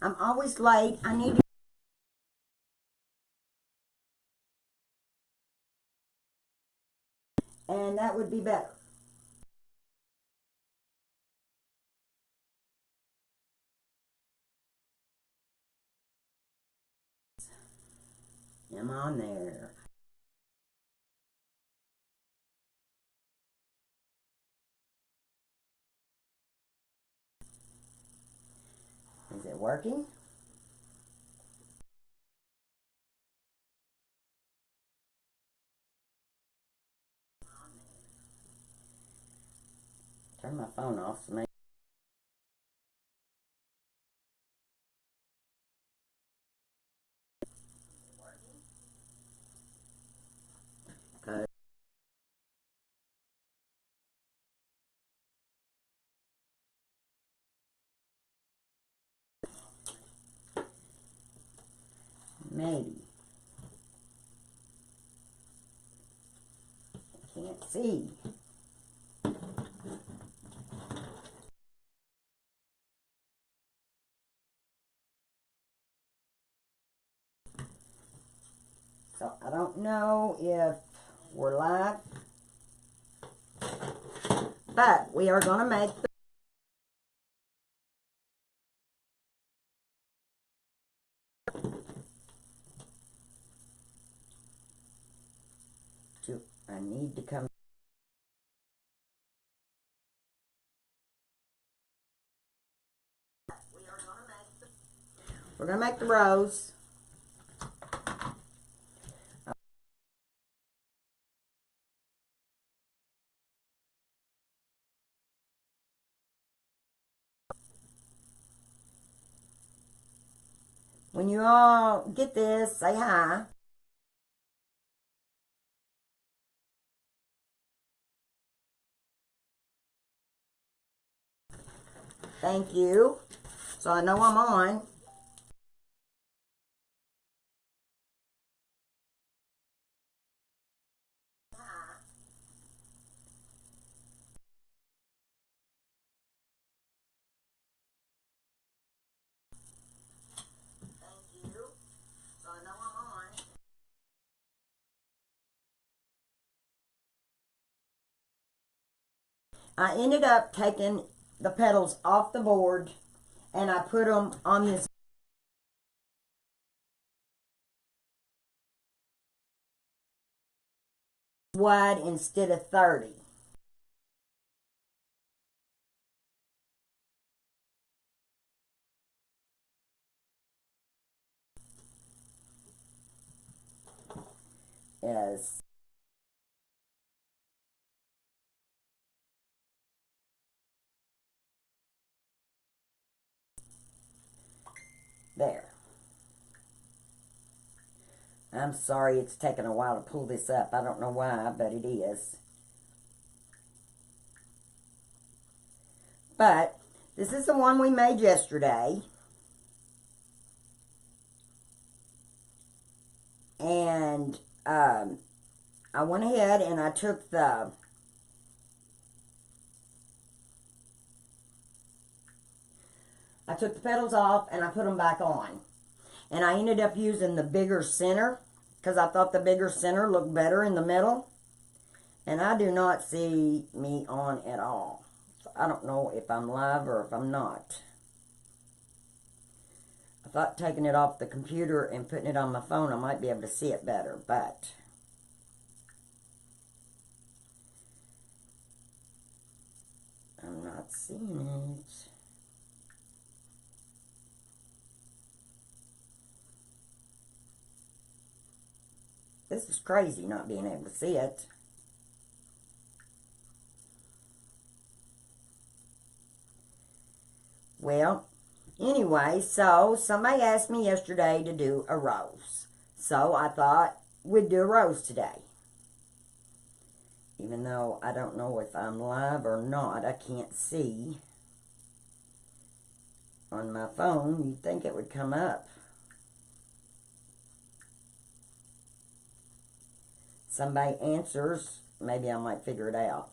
I'm always late. I need to. And that would be better. I'm on there. Is it working? Turn my phone off so maybe. Maybe. Can't see. So I don't know if we're live, but we are going to make I need to come. We're going to make the rose. When you all get this, say hi. Thank you. So I know I'm on. Thank you. So I know I'm on. I ended up taking the petals off the board and I put them on this wide instead of 30. Yes. There. I'm sorry it's taken a while to pull this up. I don't know why, but it is. But this is the one we made yesterday. And I went ahead and I took the petals off and I put them back on. And I ended up using the bigger center because I thought the bigger center looked better in the middle. And I do not see me on at all. So I don't know if I'm live or if I'm not. I thought taking it off the computer and putting it on my phone, I might be able to see it better, but I'm not seeing it. This is crazy not being able to see it. Well, anyway, so somebody asked me yesterday to do a rose. So I thought we'd do a rose today. Even though I don't know if I'm live or not, I can't see on my phone. You'd think it would come up. Somebody answers, maybe I might figure it out.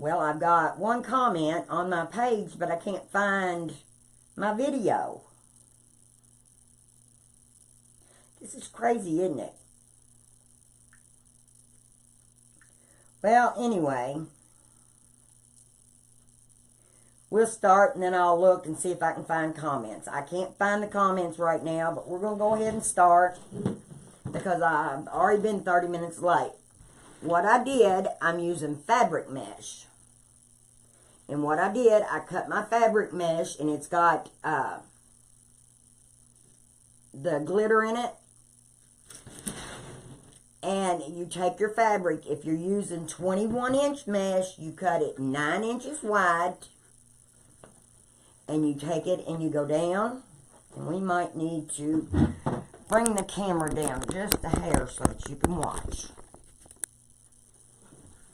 Well, I've got one comment on my page, but I can't find my video. This is crazy, isn't it? Well, anyway, we'll start and then I'll look and see if I can find comments. I can't find the comments right now, but we're going to go ahead and start because I've already been 30 minutes late. What I did, I'm using Fabric Mesh. And what I did, I cut my Fabric Mesh and it's got the glitter in it. And you take your fabric, if you're using 21-inch mesh, you cut it 9 inches wide. And you take it and you go down. And we might need to bring the camera down just a hair so that you can watch.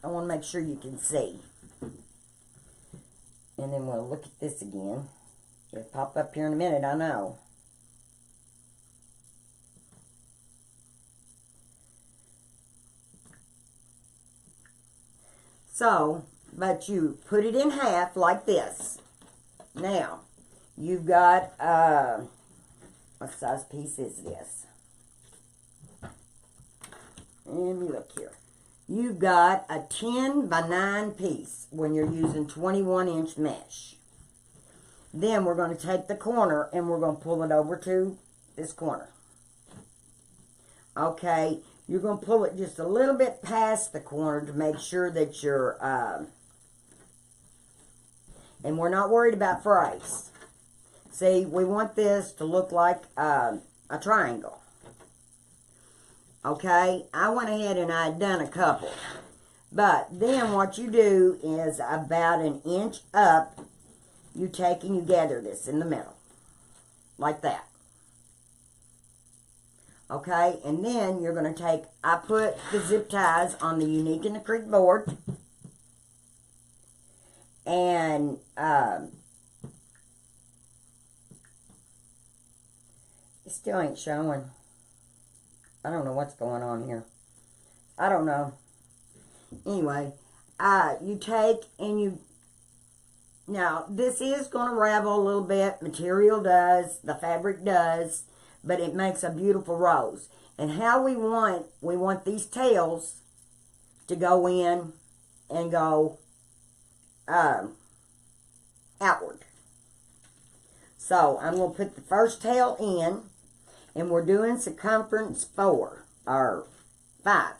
I want to make sure you can see. And then we'll look at this again. It'll pop up here in a minute, I know. So, but you put it in half like this. Now, you've got, what size piece is this? Let me look here. You've got a 10 by 9 piece when you're using 21-inch mesh. Then we're going to take the corner and we're going to pull it over to this corner. Okay, you're going to pull it just a little bit past the corner to make sure that you're, and we're not worried about frays. See, we want this to look like a triangle. Okay, I went ahead and I'd done a couple. But then what you do is about an inch up, you take and you gather this in the middle. Like that. Okay, and then you're going to take, I put the zip ties on the Unique and the Creek board. And, it still ain't showing. I don't know what's going on here. I don't know. Anyway, you take and you, now this is going to ravel a little bit. Material does, the fabric does. But it makes a beautiful rose. And how we want these tails to go in and go outward. So I'm going to put the first tail in, and we're doing circumference 4 or 5.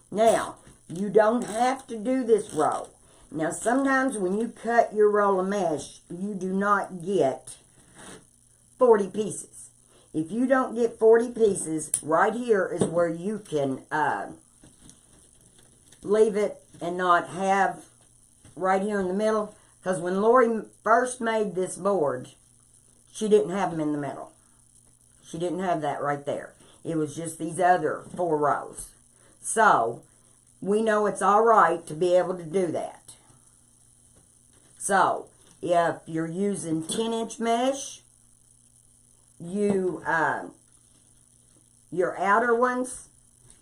Now, you don't have to do this row. Now, sometimes when you cut your roll of mesh, you do not get 40 pieces. If you don't get 40 pieces, right here is where you can leave it and not have right here in the middle. Because when Lori first made this board, she didn't have them in the middle. She didn't have that right there. It was just these other 4 rows. So, we know it's all right to be able to do that. So, if you're using 10-inch mesh, your outer ones,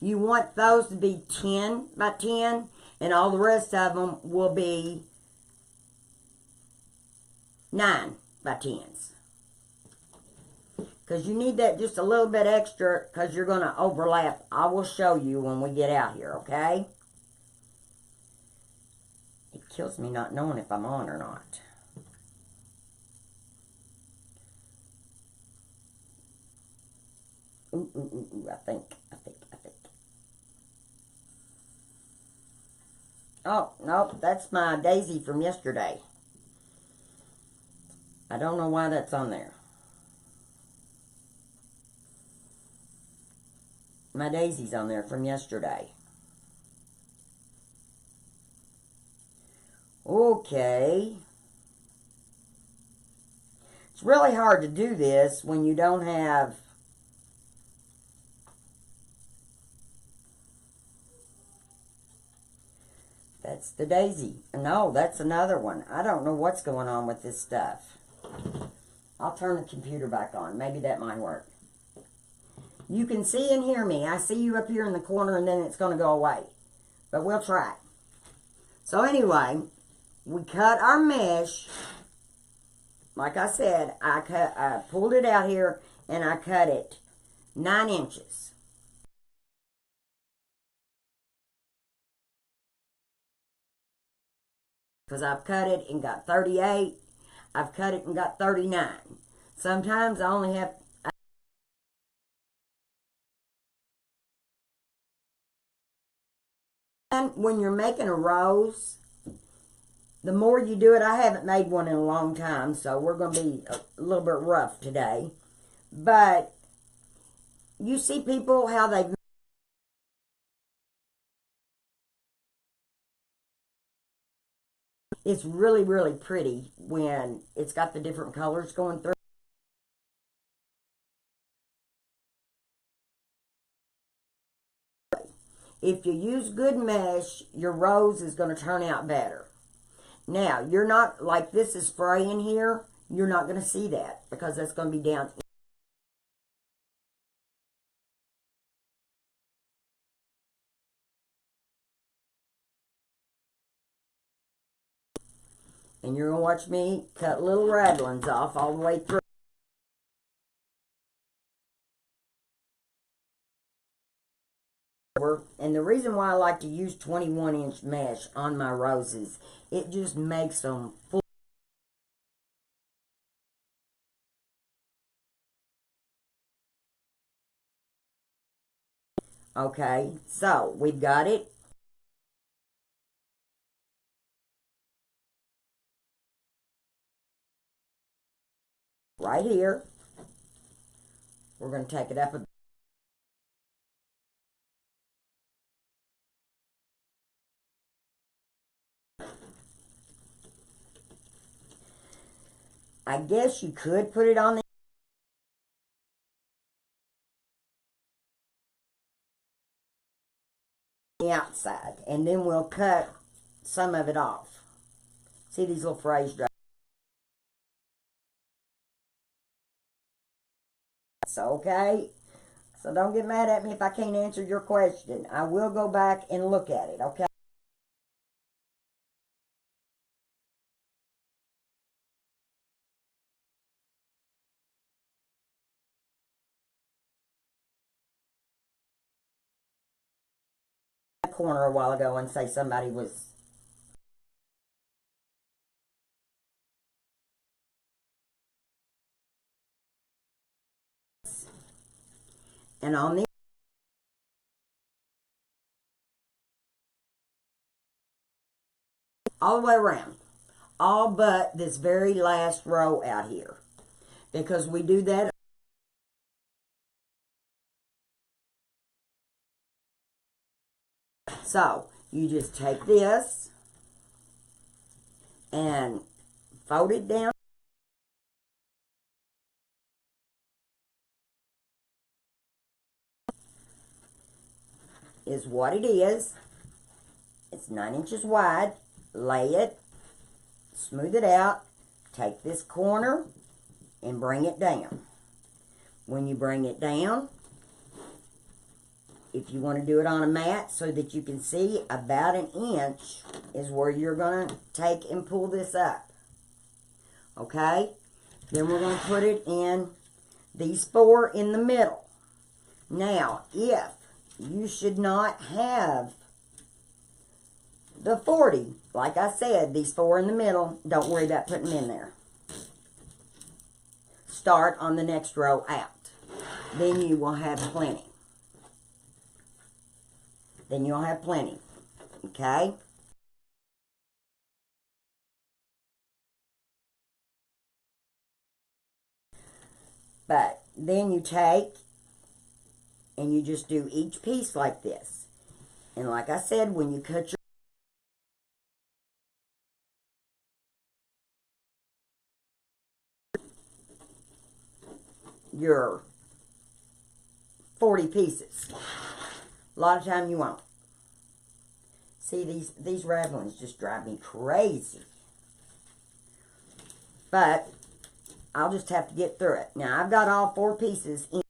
you want those to be 10 by 10, and all the rest of them will be 9 by 10s. Because you need that just a little bit extra, because you're going to overlap. I will show you when we get out here, okay? It kills me not knowing if I'm on or not. Ooh, I think. Oh, nope, that's my daisy from yesterday. I don't know why that's on there. My daisy's on there from yesterday. Okay. It's really hard to do this when you don't have That's the daisy. No, that's another one. I don't know what's going on with this stuff. I'll turn the computer back on. Maybe that might work. You can see and hear me. I see you up here in the corner and then it's going to go away. But we'll try. So anyway, we cut our mesh. Like I said, I pulled it out here and I cut it 9 inches. Because I've cut it and got 38. I've cut it and got 39. Sometimes I only have... And when you're making a rose, the more you do it, I haven't made one in a long time, so we're going to be a little bit rough today. But you see people, how they've... It's really, really pretty when it's got the different colors going through. If you use good mesh, your rose is going to turn out better. Now, you're not, like this is spraying here, you're not going to see that because that's going to be down. And you're going to watch me cut little raglings off all the way through. And the reason why I like to use 21-inch mesh on my roses, it just makes them full. Okay, so we've got it. Right here. We're going to take it up a bit. I guess you could put it on the outside, and then we'll cut some of it off. See these little frays drop? So, okay? So don't get mad at me if I can't answer your question. I will go back and look at it, okay? Corner a while ago and say somebody was and on the all the way around, all but this very last row out here, because we do that. So you just take this and fold it down. Is what it is. It's 9 inches wide. Lay it, smooth it out, take this corner and bring it down. When you bring it down, if you want to do it on a mat so that you can see, about 1 inch is where you're going to take and pull this up. Okay? Then we're going to put it in these 4 in the middle. Now, if you should not have the 40, like I said, these 4 in the middle, don't worry about putting them in there. Start on the next row out. Then you will have plenty. Then you'll have plenty. Okay? But then you take and you just do each piece like this. And like I said, when you cut your 40 pieces, a lot of time you won't. See, these ravelings just drive me crazy. But I'll just have to get through it. Now, I've got all 4 pieces in.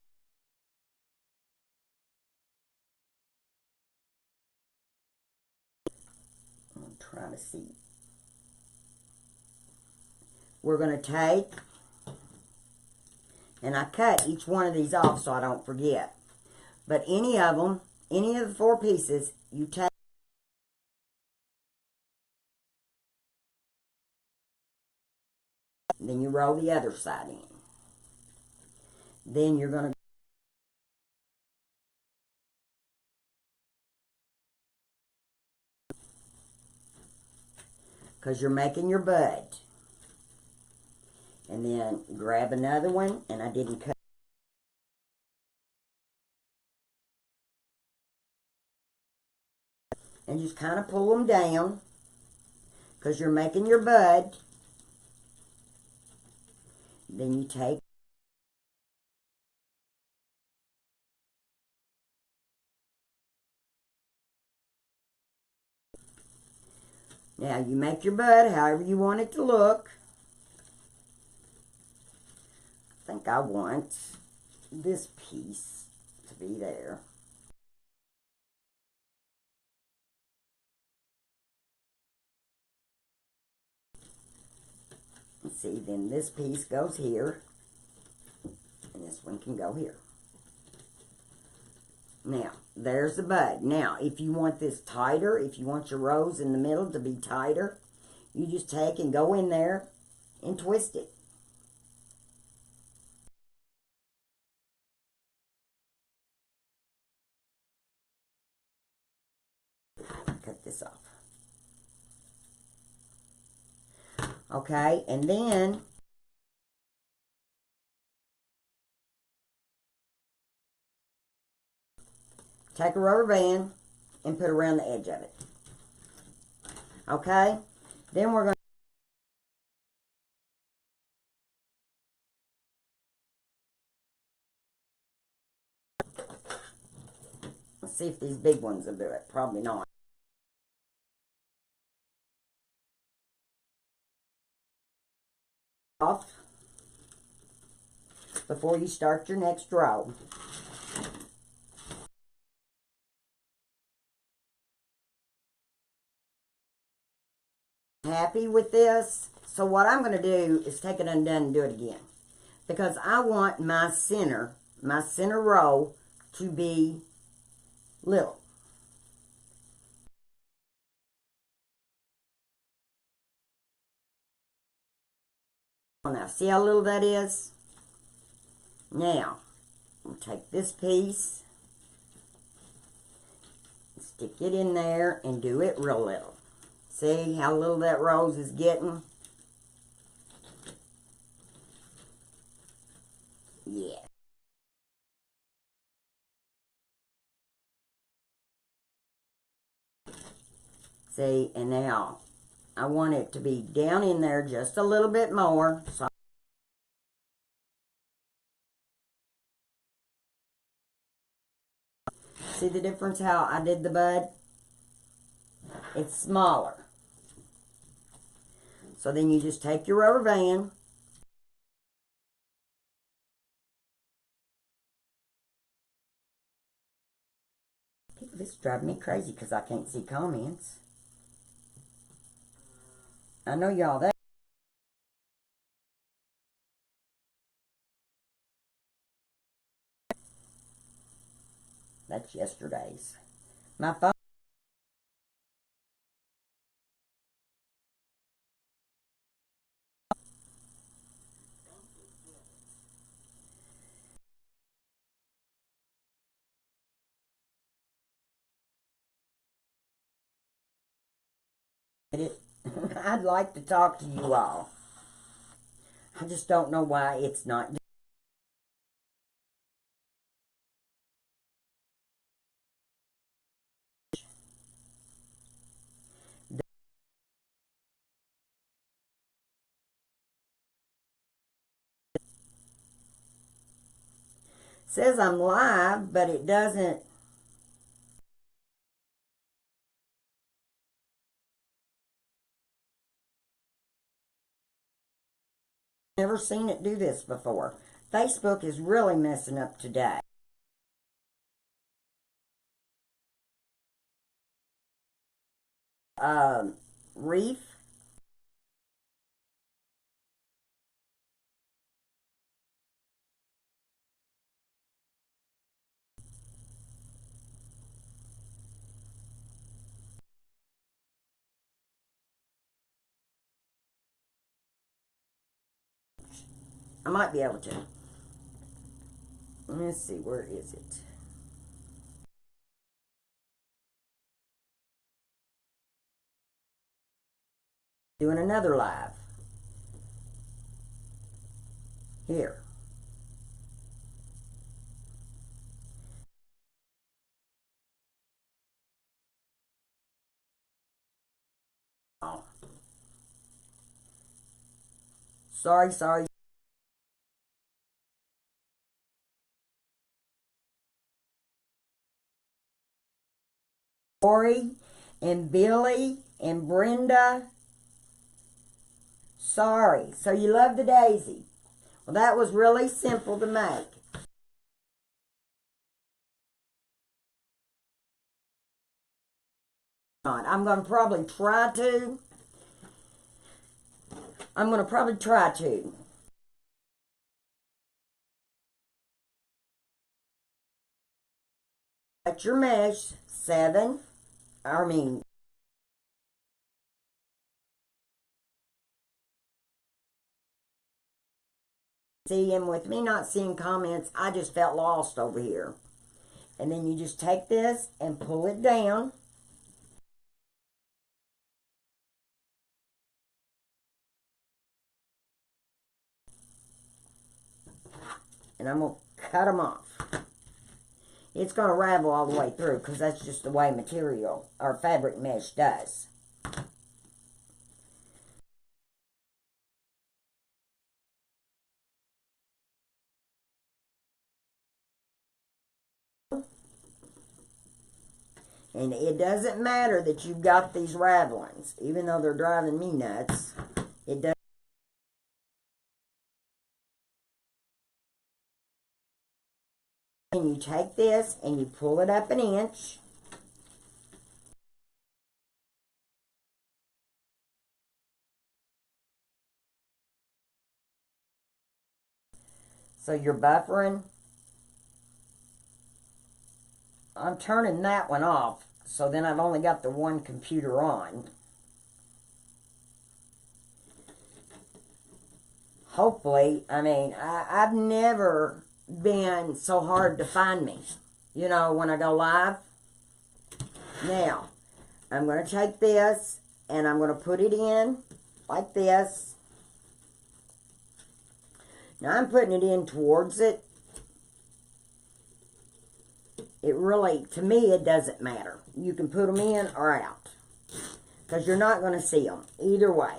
trying to see. We're going to take, and I cut each one of these off so I don't forget. But any of them, any of the 4 pieces, you take. Then you roll the other side in. Then you're going to because you're making your bud. And then grab another one, and I didn't cut. And just kind of pull them down because you're making your bud. Then you take now you make your bud however you want it to look. I think I want this piece to be there. Let's see, then this piece goes here, and this one can go here. Now, there's the bud. Now, if you want this tighter, if you want your rose in the middle to be tighter, you just take and go in there and twist it. Cut this off. Okay, and then take a rubber band and put around the edge of it. Okay, then we're going to let's see if these big ones will do it. Probably not. Off before you start your next row. Happy with this? So what I'm going to do is take it undone and do it again, because I want my center row to be little. Now, see how little that is? Now, we'll take this piece, stick it in there, and do it real little. See how little that rose is getting? Yeah. See, and now I want it to be down in there just a little bit more. So see the difference how I did the bud? It's smaller. So then you just take your rubber band, this is driving me crazy because I can't see comments. I know y'all that. That's yesterday's. My phone. I'd like to talk to you all. I just don't know why it's not. Says I'm live, but it doesn't. Never seen it do this before. Facebook is really messing up today. Wreath. I might be able to. Let's see, where is it? Doing another live. Here. Oh. Sorry. Lori and Billy and Brenda. Sorry. So you love the daisy. Well, that was really simple to make. I'm going to probably try to. Cut your mesh 7. See, and with me not seeing comments, I just felt lost over here. And then you just take this and pull it down. And I'm going to cut them off. It's going to ravel all the way through because that's just the way material or fabric mesh does. And it doesn't matter that you've got these ravelings, even though they're driving me nuts. It does. And you take this and you pull it up 1 inch. So you're buffering. I'm turning that one off, so then I've only got the one computer on. Hopefully, I've never been so hard to find me, you know, when I go live. Now, I'm going to take this and I'm going to put it in like this. Now, I'm putting it in towards it. It really, to me, it doesn't matter. You can put them in or out because you're not going to see them either way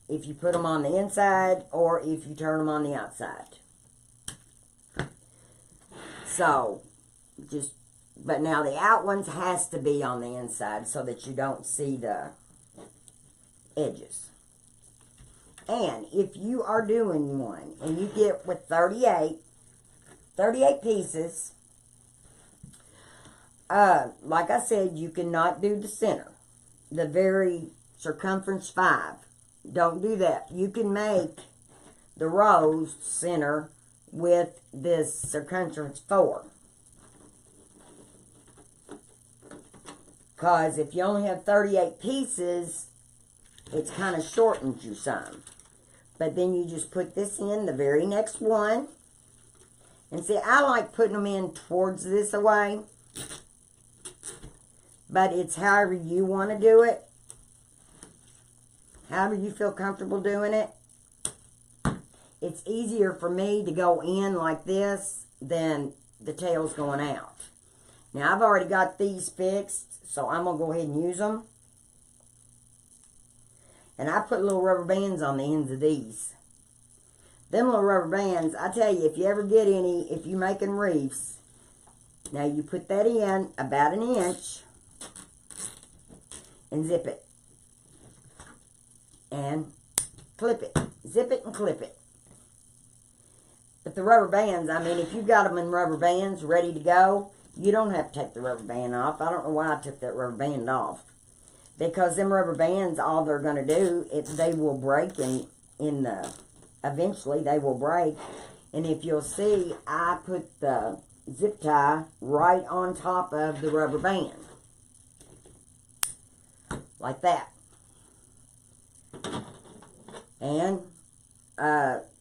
if you put them on the inside or if you turn them on the outside. So, but now the out ones has to be on the inside so that you don't see the edges. And if you are doing one and you get with 38 pieces, like I said, you cannot do the center, the very circumference 5. Don't do that. You can make the rows center with this circumference 4. Because if you only have 38 pieces, it's kind of shortens you some. But then you just put this in the very next one. And see, I like putting them in towards this away. But it's however you want to do it. However you feel comfortable doing it. It's easier for me to go in like this than the tails going out. Now, I've already got these fixed, so I'm going to go ahead and use them. And I put little rubber bands on the ends of these. Them little rubber bands, I tell you, if you ever get any, if you're making wreaths, now you put that in about 1 inch and zip it. And clip it. Zip it and clip it. But the rubber bands, if you've got them in rubber bands ready to go, you don't have to take the rubber band off. I don't know why I took that rubber band off. because them rubber bands, all they're going to do, they will break eventually they will break. And if you'll see, I put the zip tie right on top of the rubber band. Like that. And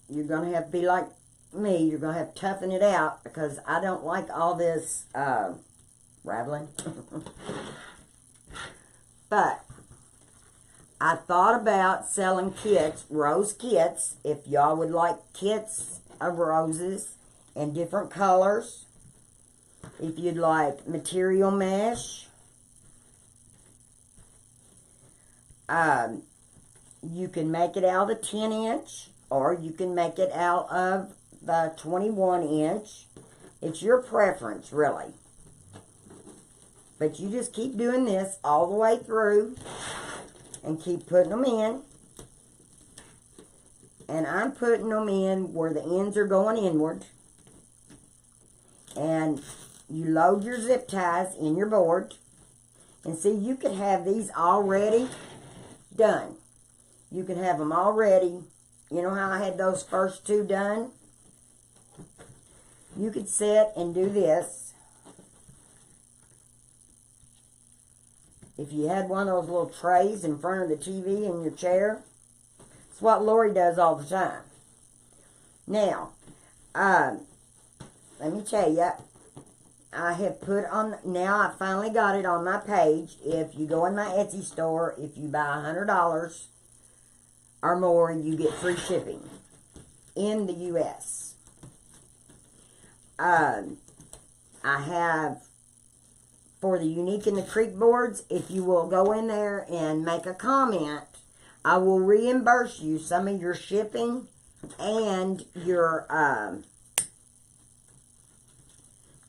you're going to have to be like me. You're going to have to toughen it out, because I don't like all this raveling. But I thought about selling kits, rose kits, if y'all would like kits of roses in different colors. If you'd like material mesh. You can make it out of the 10-inch, or you can make it out of the 21-inch. It's your preference, really. But you just keep doing this all the way through and keep putting them in. And I'm putting them in where the ends are going inward. And you load your zip ties in your board. And see, you could have these already done. You can have them already. You know how I had those first two done? You could sit and do this. If you had one of those little trays in front of the TV in your chair. It's what Lori does all the time. Now, let me tell you, I have put on, now I finally got it on my page. If you go in my Etsy store, if you buy $100 or more, you get free shipping in the U.S. I have, for the Unique in the Creek boards, if you will go in there and make a comment, I will reimburse you some of your shipping and your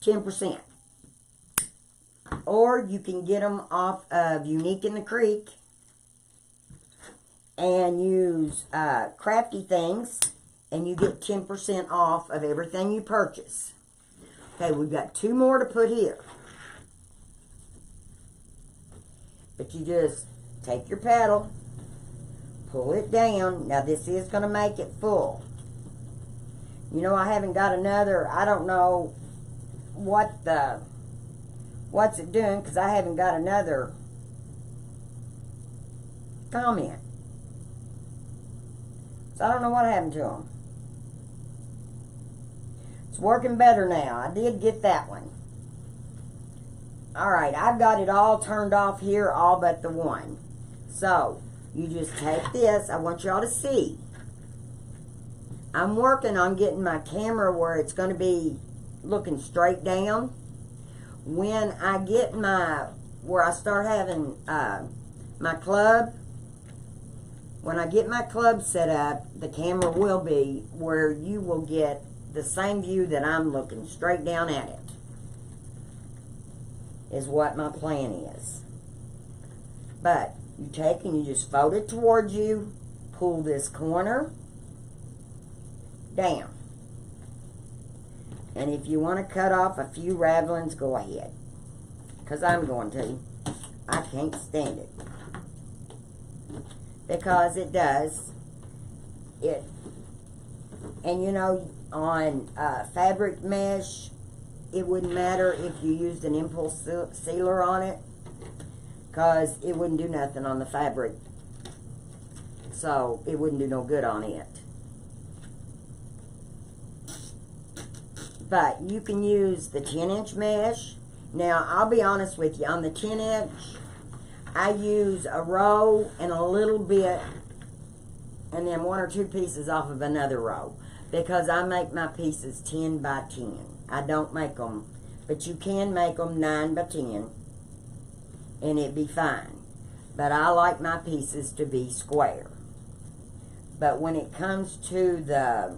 10%. Or you can get them off of Unique in the Creek and use Crafty Things, and you get 10% off of everything you purchase. Okay, we've got two more to put here. But you just take your paddle, pull it down. Now this is going to make it full. You know, I haven't got another, I don't know what's it doing, because I haven't got another comment. So I don't know what happened to them. It's working better now. I did get that one. Alright, I've got it all turned off here, all but the one. So, you just take this. I want y'all to see. I'm working on getting my camera where it's going to be looking straight down. When I get where I start having my club, when I get my club set up, the camera will be where you will get the same view that I'm looking straight down at it. Is what my plan is. But you take and you just fold it towards you, pull this corner down. And if you want to cut off a few ravelings, go ahead. Because I'm going to. I can't stand it. Because it does. And you know, on Fabric Mesh, it wouldn't matter if you used an impulse sealer on it, because it wouldn't do nothing on the fabric. So it wouldn't do no good on it. But you can use the 10-inch mesh. Now, I'll be honest with you. On the 10-inch, I use a row and a little bit, and then one or two pieces off of another row. Because I make my pieces 10 by 10. I don't make them, but you can make them 9 by 10, and it'd be fine. But I like my pieces to be square. But when it comes to the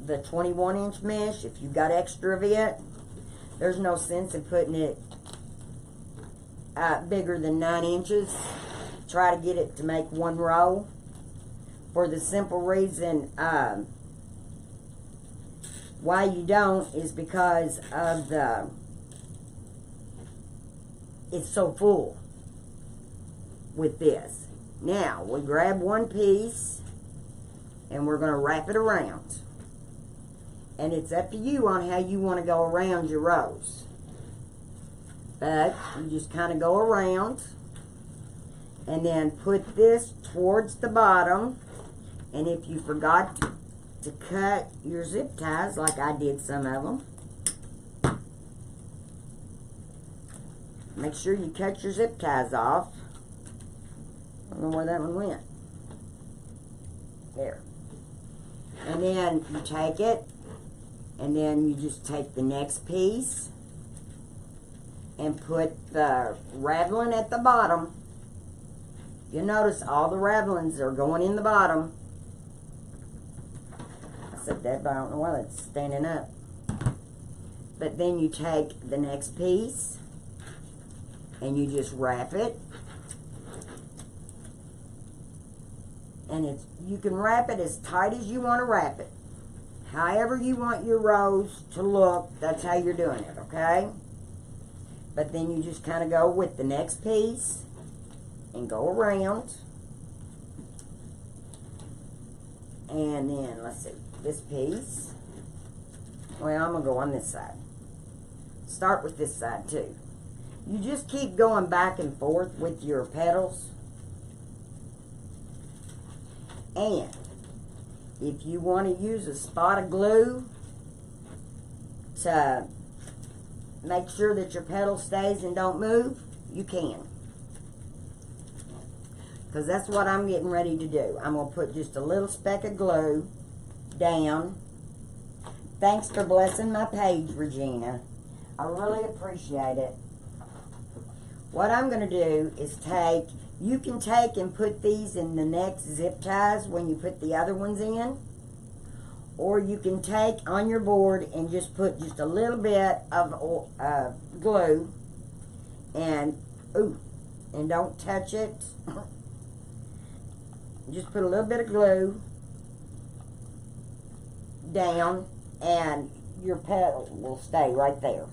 21-inch mesh, if you've got extra of it, there's no sense in putting it bigger than 9 inches. Try to get it to make one row. For the simple reason why you don't is because of it's so full with this. Now, we grab one piece and we're going to wrap it around. And it's up to you on how you want to go around your rose. But you just kind of go around and then put this towards the bottom. And if you forgot to cut your zip ties, like I did some of them, make sure you cut your zip ties off. I don't know where that one went. There. And then you take it, and then you just take the next piece and put the ravelin at the bottom. You'll notice all the ravelins are going in the bottom. I said that, but I don't know why that's standing up. But then you take the next piece and you just wrap it. And you can wrap it as tight as you want to wrap it. However you want your rose to look, that's how you're doing it, okay? But then you just kind of go with the next piece and go around. And then, let's see, this piece. Well, I'm going to go on this side. Start with this side too. You just keep going back and forth with your petals. And if you want to use a spot of glue to make sure that your petal stays and don't move, you can. Because that's what I'm getting ready to do. I'm going to put just a little speck of glue down. Thanks for blessing my page, Regina. I really appreciate it. What I'm going to do is take, you can take and put these in the next zip ties when you put the other ones in. Or you can take on your board and just put just a little bit of glue. And, and don't touch it. Just put a little bit of glue down and your petal will stay right there.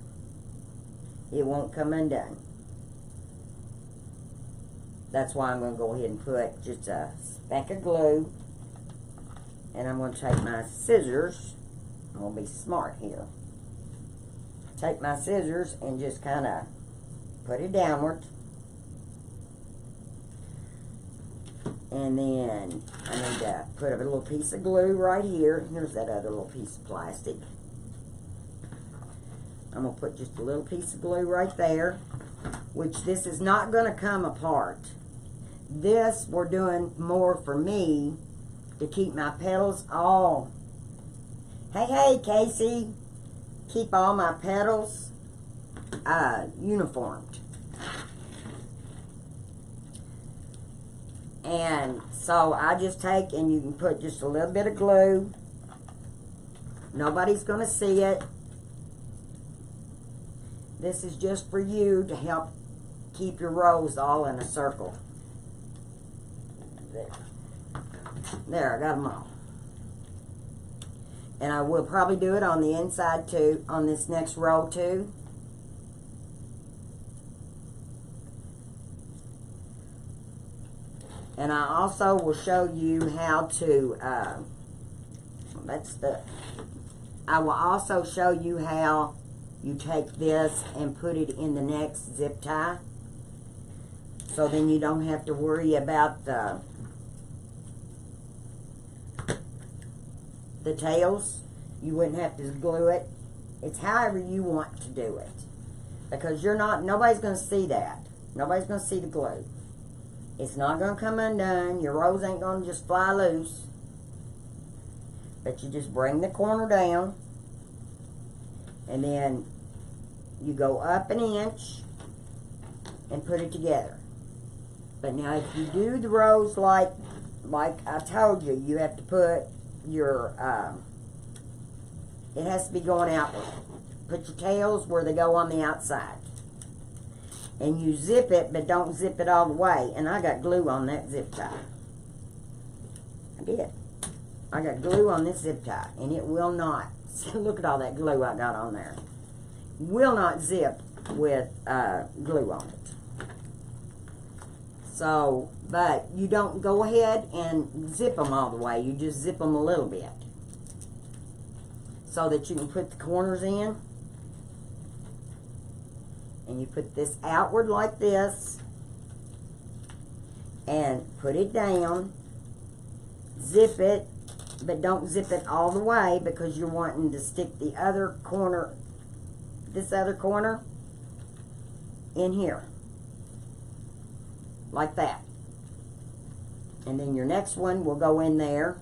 It won't come undone. That's why I'm going to go ahead and put just a speck of glue. And I'm going to take my scissors. I'm going to be smart here. Take my scissors and just kind of put it downward. And then I need to put a little piece of glue right here. Here's that other little piece of plastic. I'm going to put just a little piece of glue right there, which this is not going to come apart. This we're doing more for me to keep my petals all, hey Casey, keep all my petals uniformed. And so I just take, and you can put just a little bit of glue. Nobody's going to see it. This is just for you to help keep your rose all in a circle. There, I got them all. And I will probably do it on the inside too, on this next row too. And I also will show you how to, I will also show you how you take this and put it in the next zip tie. So then you don't have to worry about the tails. You wouldn't have to glue it. It's however you want to do it. Because nobody's going to see that. Nobody's going to see the glue. It's not going to come undone. Your rose ain't going to just fly loose. But you just bring the corner down. And then you go up an inch and put it together. But now if you do the rose like I told you, you have to put your, it has to be going outward. Put your tails where they go on the outside. And you zip it, but don't zip it all the way. And I got glue on that zip tie. I did. I got glue on this zip tie. And it will not, look at all that glue I got on there. Will not zip with glue on it. So, but you don't go ahead and zip them all the way. You just zip them a little bit so that you can put the corners in. And you put this outward like this and put it down. Zip it, but don't zip it all the way because you're wanting to stick the other corner, this other corner, in here. Like that. And then your next one will go in there.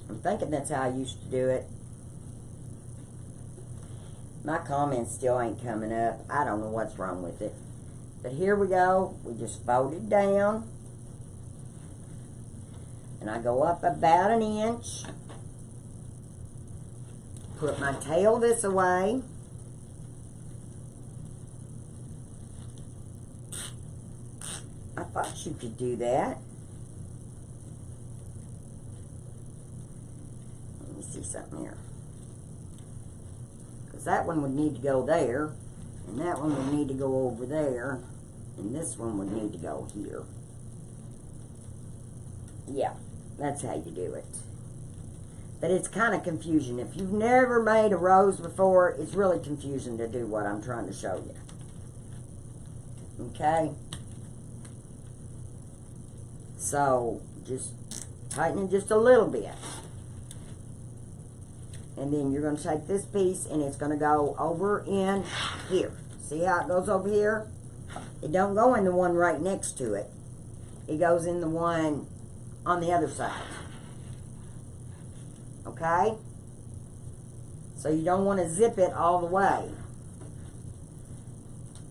I'm thinking that's how I used to do it. My comments still ain't coming up. I don't know what's wrong with it. But here we go. We just fold it down. And I go up about an inch. Put my tail this away. I thought you could do that. Let me see something here. Because that one would need to go there. And that one would need to go over there. And this one would need to go here. Yeah, that's how you do it. But it's kind of confusing. If you've never made a rose before, it's really confusing to do what I'm trying to show you. Okay? So, just tighten it just a little bit. And then you're going to take this piece and it's going to go over in here. See how it goes over here? It don't go in the one right next to it. It goes in the one on the other side. Okay? So you don't want to zip it all the way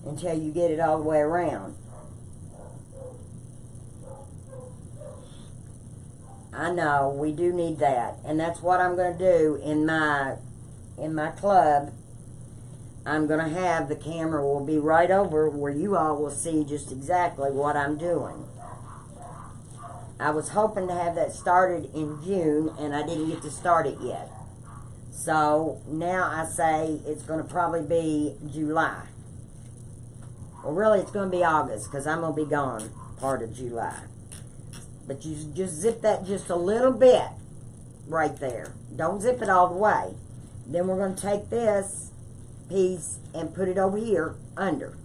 until you get it all the way around. I know, we do need that. And that's what I'm going to do in my club. I'm going to have the camera will be right over where you all will see just exactly what I'm doing. I was hoping to have that started in June, and I didn't get to start it yet. So now I say it's going to probably be July. Well, really, it's going to be August because I'm going to be gone part of July. But you just zip that just a little bit right there. Don't zip it all the way. Then we're going to take this piece and put it over here under.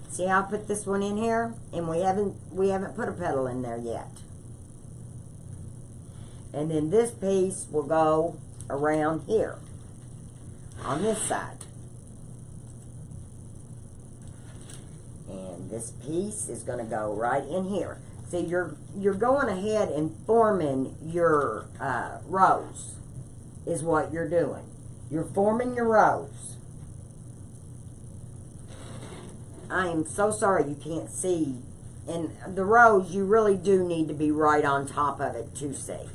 See how I put this one in here? And we haven't put a petal in there yet. And then this piece will go around here on this side. And this piece is going to go right in here. See, you're going ahead and forming your rose is what you're doing. You're forming your rose. I am so sorry you can't see. And the rose, you really do need to be right on top of it to see.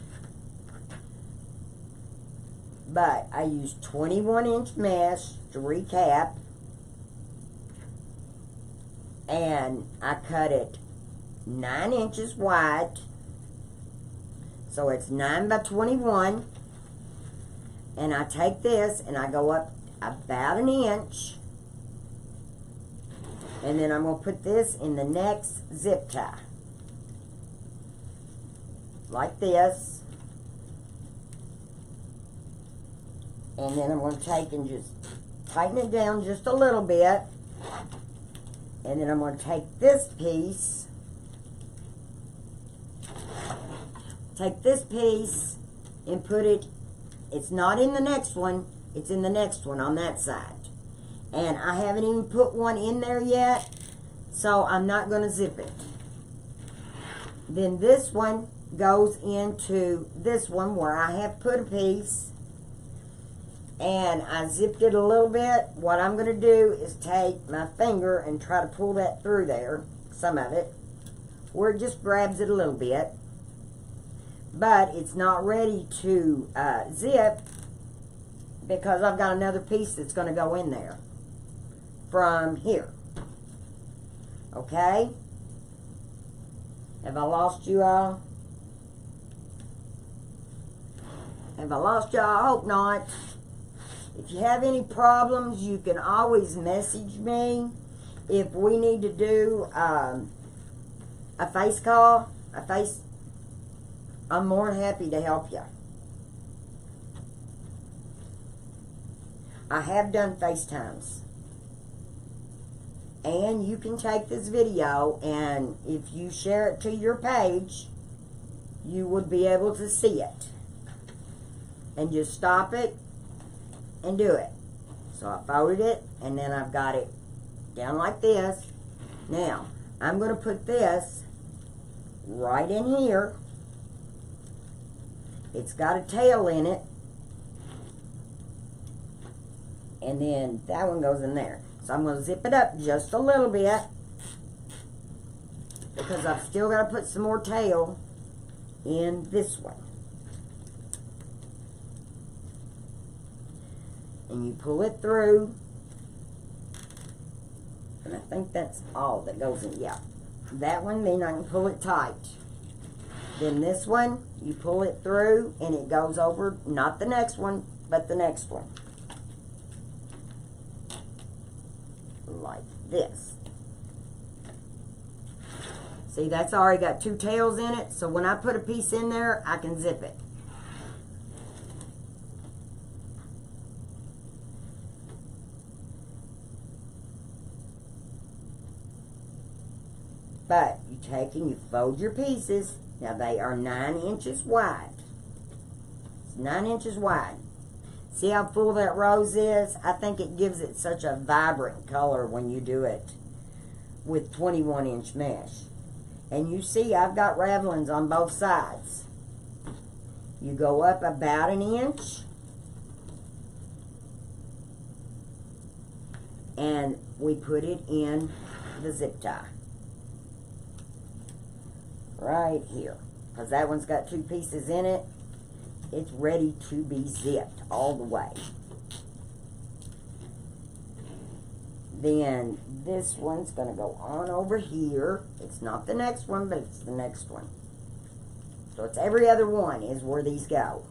But I used 21-inch mesh to recap. And I cut it 9 inches wide. So it's 9 by 21. And I take this and I go up about an inch. And then I'm going to put this in the next zip tie. Like this. And then I'm going to take and just tighten it down just a little bit. And then I'm going to take this piece. Take this piece and put it, it's not in the next one, it's in the next one on that side. And I haven't even put one in there yet, so I'm not going to zip it. Then this one goes into this one where I have put a piece. And I zipped it a little bit. What I'm going to do is take my finger and try to pull that through there, some of it, where it just grabs it a little bit. But it's not ready to zip because I've got another piece that's going to go in there from here. Okay? Have I lost you all? Have I lost y'all? I hope not. If you have any problems, you can always message me. If we need to do a face call, I'm more than happy to help you. I have done FaceTimes. And you can take this video, and if you share it to your page, you would be able to see it. And just stop it and do it. So I folded it, and then I've got it down like this. Now, I'm going to put this right in here. It's got a tail in it. And then that one goes in there. So I'm going to zip it up just a little bit, because I've still got to put some more tail in this one. And you pull it through, and I think that's all that goes in. Yeah, that one, then I can pull it tight. Then this one, you pull it through, and it goes over, not the next one, but the next one. Like this. See, that's already got two tails in it, so when I put a piece in there, I can zip it. But you take and you fold your pieces. Now they are 9 inches wide. It's 9 inches wide. See how full that rose is? I think it gives it such a vibrant color when you do it with 21-inch mesh. And you see I've got ravelings on both sides. You go up about 1 inch. And we put it in the zip tie. Right here. Because that one's got 2 pieces in it. It's ready to be zipped all the way. Then this one's going to go on over here. It's not the next one, but it's the next one. So it's every other one is where these go.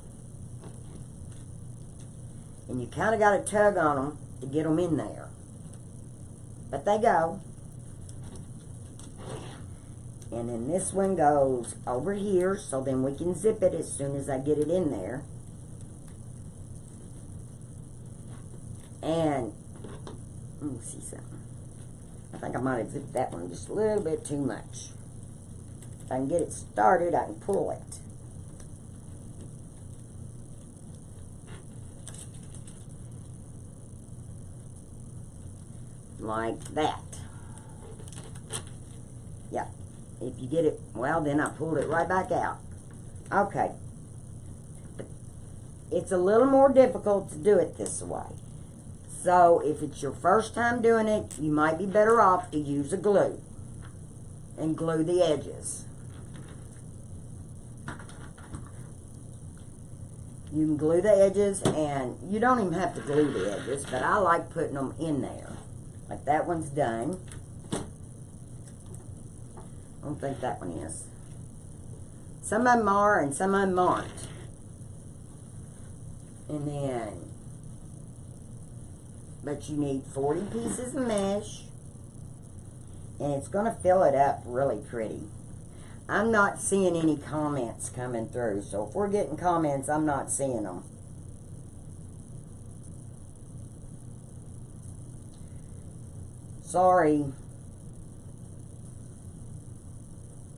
And you kind of got to tug on them to get them in there. But they go. And then this one goes over here, so then we can zip it as soon as I get it in there. And, let me see something. I think I might have zipped that one just a little bit too much. If I can get it started, I can pull it. Like that. Yeah. If you get it, well, then I pulled it right back out. Okay. But it's a little more difficult to do it this way. So, if it's your first time doing it, you might be better off to use a glue. And glue the edges. You can glue the edges, and you don't even have to glue the edges, but I like putting them in there. Like that one's done. I don't think that one is. Some of them are and some of them aren't. And then, but you need 40 pieces of mesh. And it's going to fill it up really pretty. I'm not seeing any comments coming through. So if we're getting comments, I'm not seeing them. Sorry.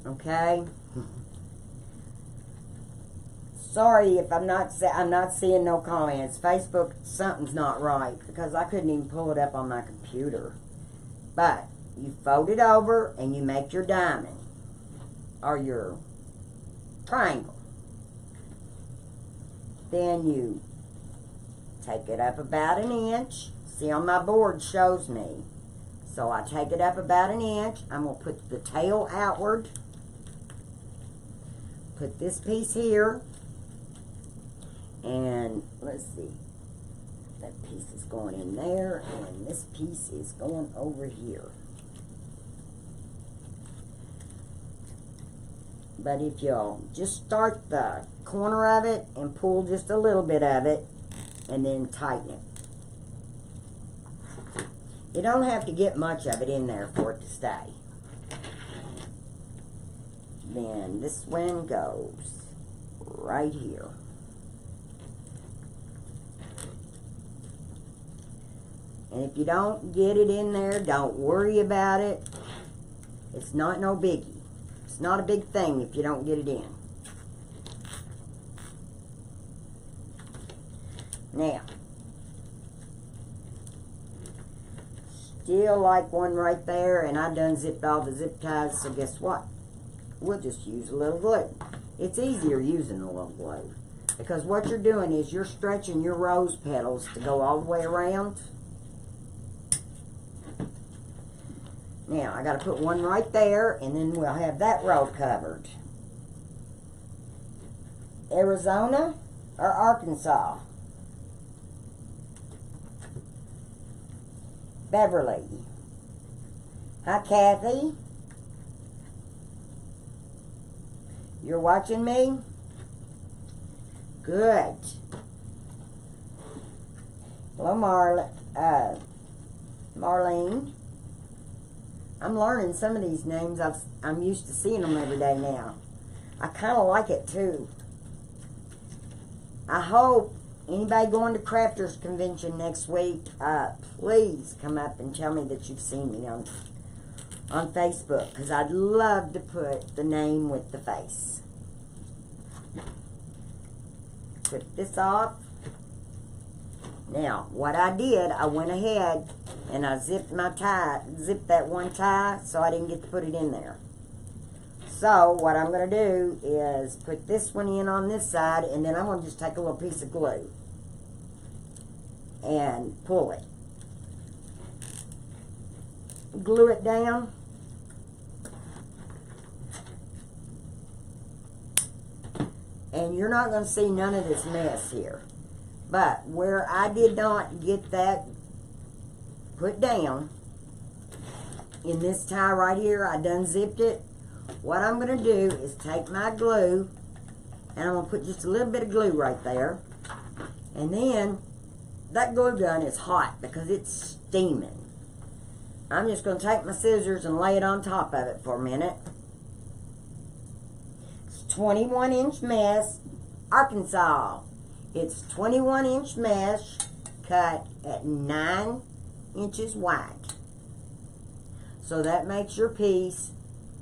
Okay. Sorry if I'm not seeing no comments. Facebook, something's not right because I couldn't even pull it up on my computer. But you fold it over and you make your diamond or your triangle. Then you take it up about 1 inch. See, on my board shows me. So I take it up about 1 inch. I'm going to put the tail outward. Put this piece here. And let's see. That piece is going in there. And this piece is going over here. But if you'll just start the corner of it and pull just a little bit of it. And then tighten it. You don't have to get much of it in there for it to stay. Then this one goes right here. And if you don't get it in there, don't worry about it. It's not no biggie. It's not a big thing if you don't get it in. Now, still like one right there, and I done zipped all the zip ties, so guess what? We'll just use a little glue. It's easier using a little glue, because what you're doing is you're stretching your rose petals to go all the way around. Now, I got to put one right there, and then we'll have that row covered. Arizona or Arkansas? Beverly. Hi, Kathy. You're watching me? Good. Hello, Marlene. I'm learning some of these names. I'm used to seeing them every day now. I kind of like it, too. I hope anybody going to Crafters Convention next week, please come up and tell me that you've seen me on Facebook, because I'd love to put the name with the face. Put this off. Now, what I did, I went ahead and I zipped that one tie, so I didn't get to put it in there. So, what I'm going to do is put this one in on this side, and then I'm going to just take a little piece of glue and pull it. Glue it down. And you're not going to see none of this mess here. But where I did not get that put down, in this tie right here, I done zipped it. What I'm going to do is take my glue, and I'm going to put just a little bit of glue right there. And then, that glue gun is hot because it's steaming. I'm just going to take my scissors and lay it on top of it for a minute. It's 21-inch mesh, Arkansas. It's 21-inch mesh cut at 9 inches wide. So that makes your piece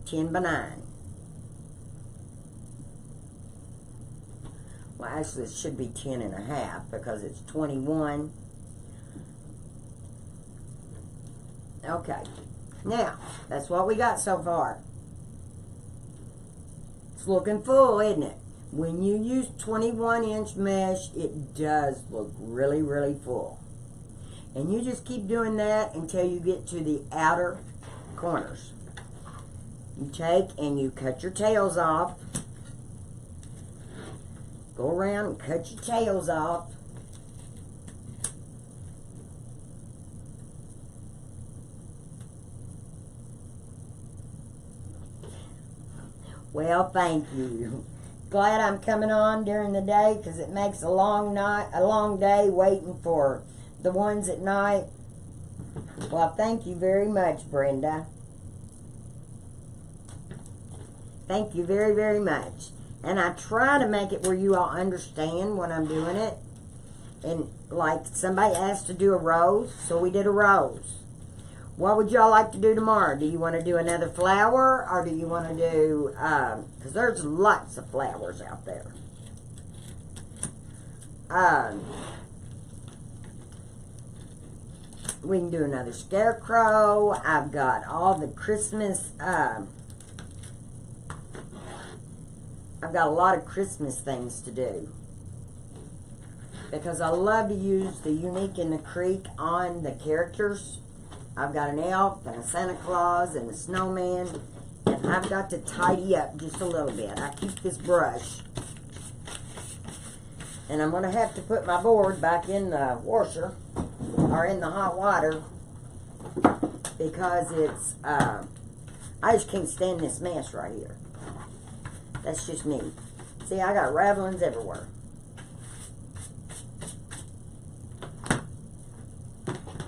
10 by 9. Well, actually, it should be 10 and a half because it's 21. Okay. Now, that's what we got so far. It's looking full, isn't it? When you use 21-inch mesh, it does look really, really full. And you just keep doing that until you get to the outer corners. You take and you cut your tails off. Go around and cut your tails off. Well, thank you. Glad I'm coming on during the day because it makes a long day waiting for the ones at night. Well, thank you very much, Brenda. Thank you very, very much. And I try to make it where you all understand when I'm doing it. And like somebody asked to do a rose, so we did a rose. What would y'all like to do tomorrow? Do you want to do another flower, or do you want to do, because there's lots of flowers out there. We can do another scarecrow. I've got all the Christmas, I've got a lot of Christmas things to do. Because I love to use the Unique in the Creek on the characters. I've got an elf and a Santa Claus and a snowman, and I've got to tidy up just a little bit. I keep this brush, and I'm going to have to put my board back in the washer, or in the hot water, because it's, I just can't stand this mess right here. That's just me. See, I got ravelings everywhere.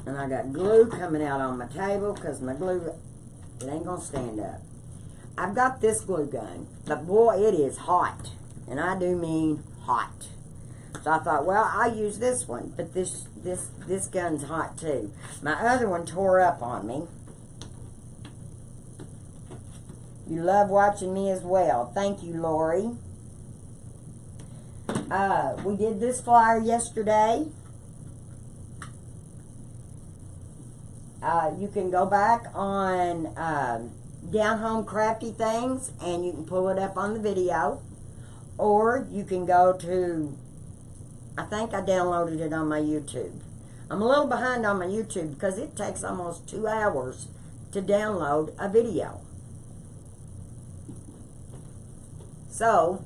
And I got glue coming out on my table because my glue, it ain't going to stand up. I've got this glue gun, but boy, it is hot. And I do mean hot. So I thought, well, I'll use this one, but this gun's hot too. My other one tore up on me. You love watching me as well. Thank you, Lori. We did this flyer yesterday. You can go back on Down Home Crafty Things and you can pull it up on the video. Or you can go to, I think I downloaded it on my YouTube. I'm a little behind on my YouTube because it takes almost 2 hours to download a video. So,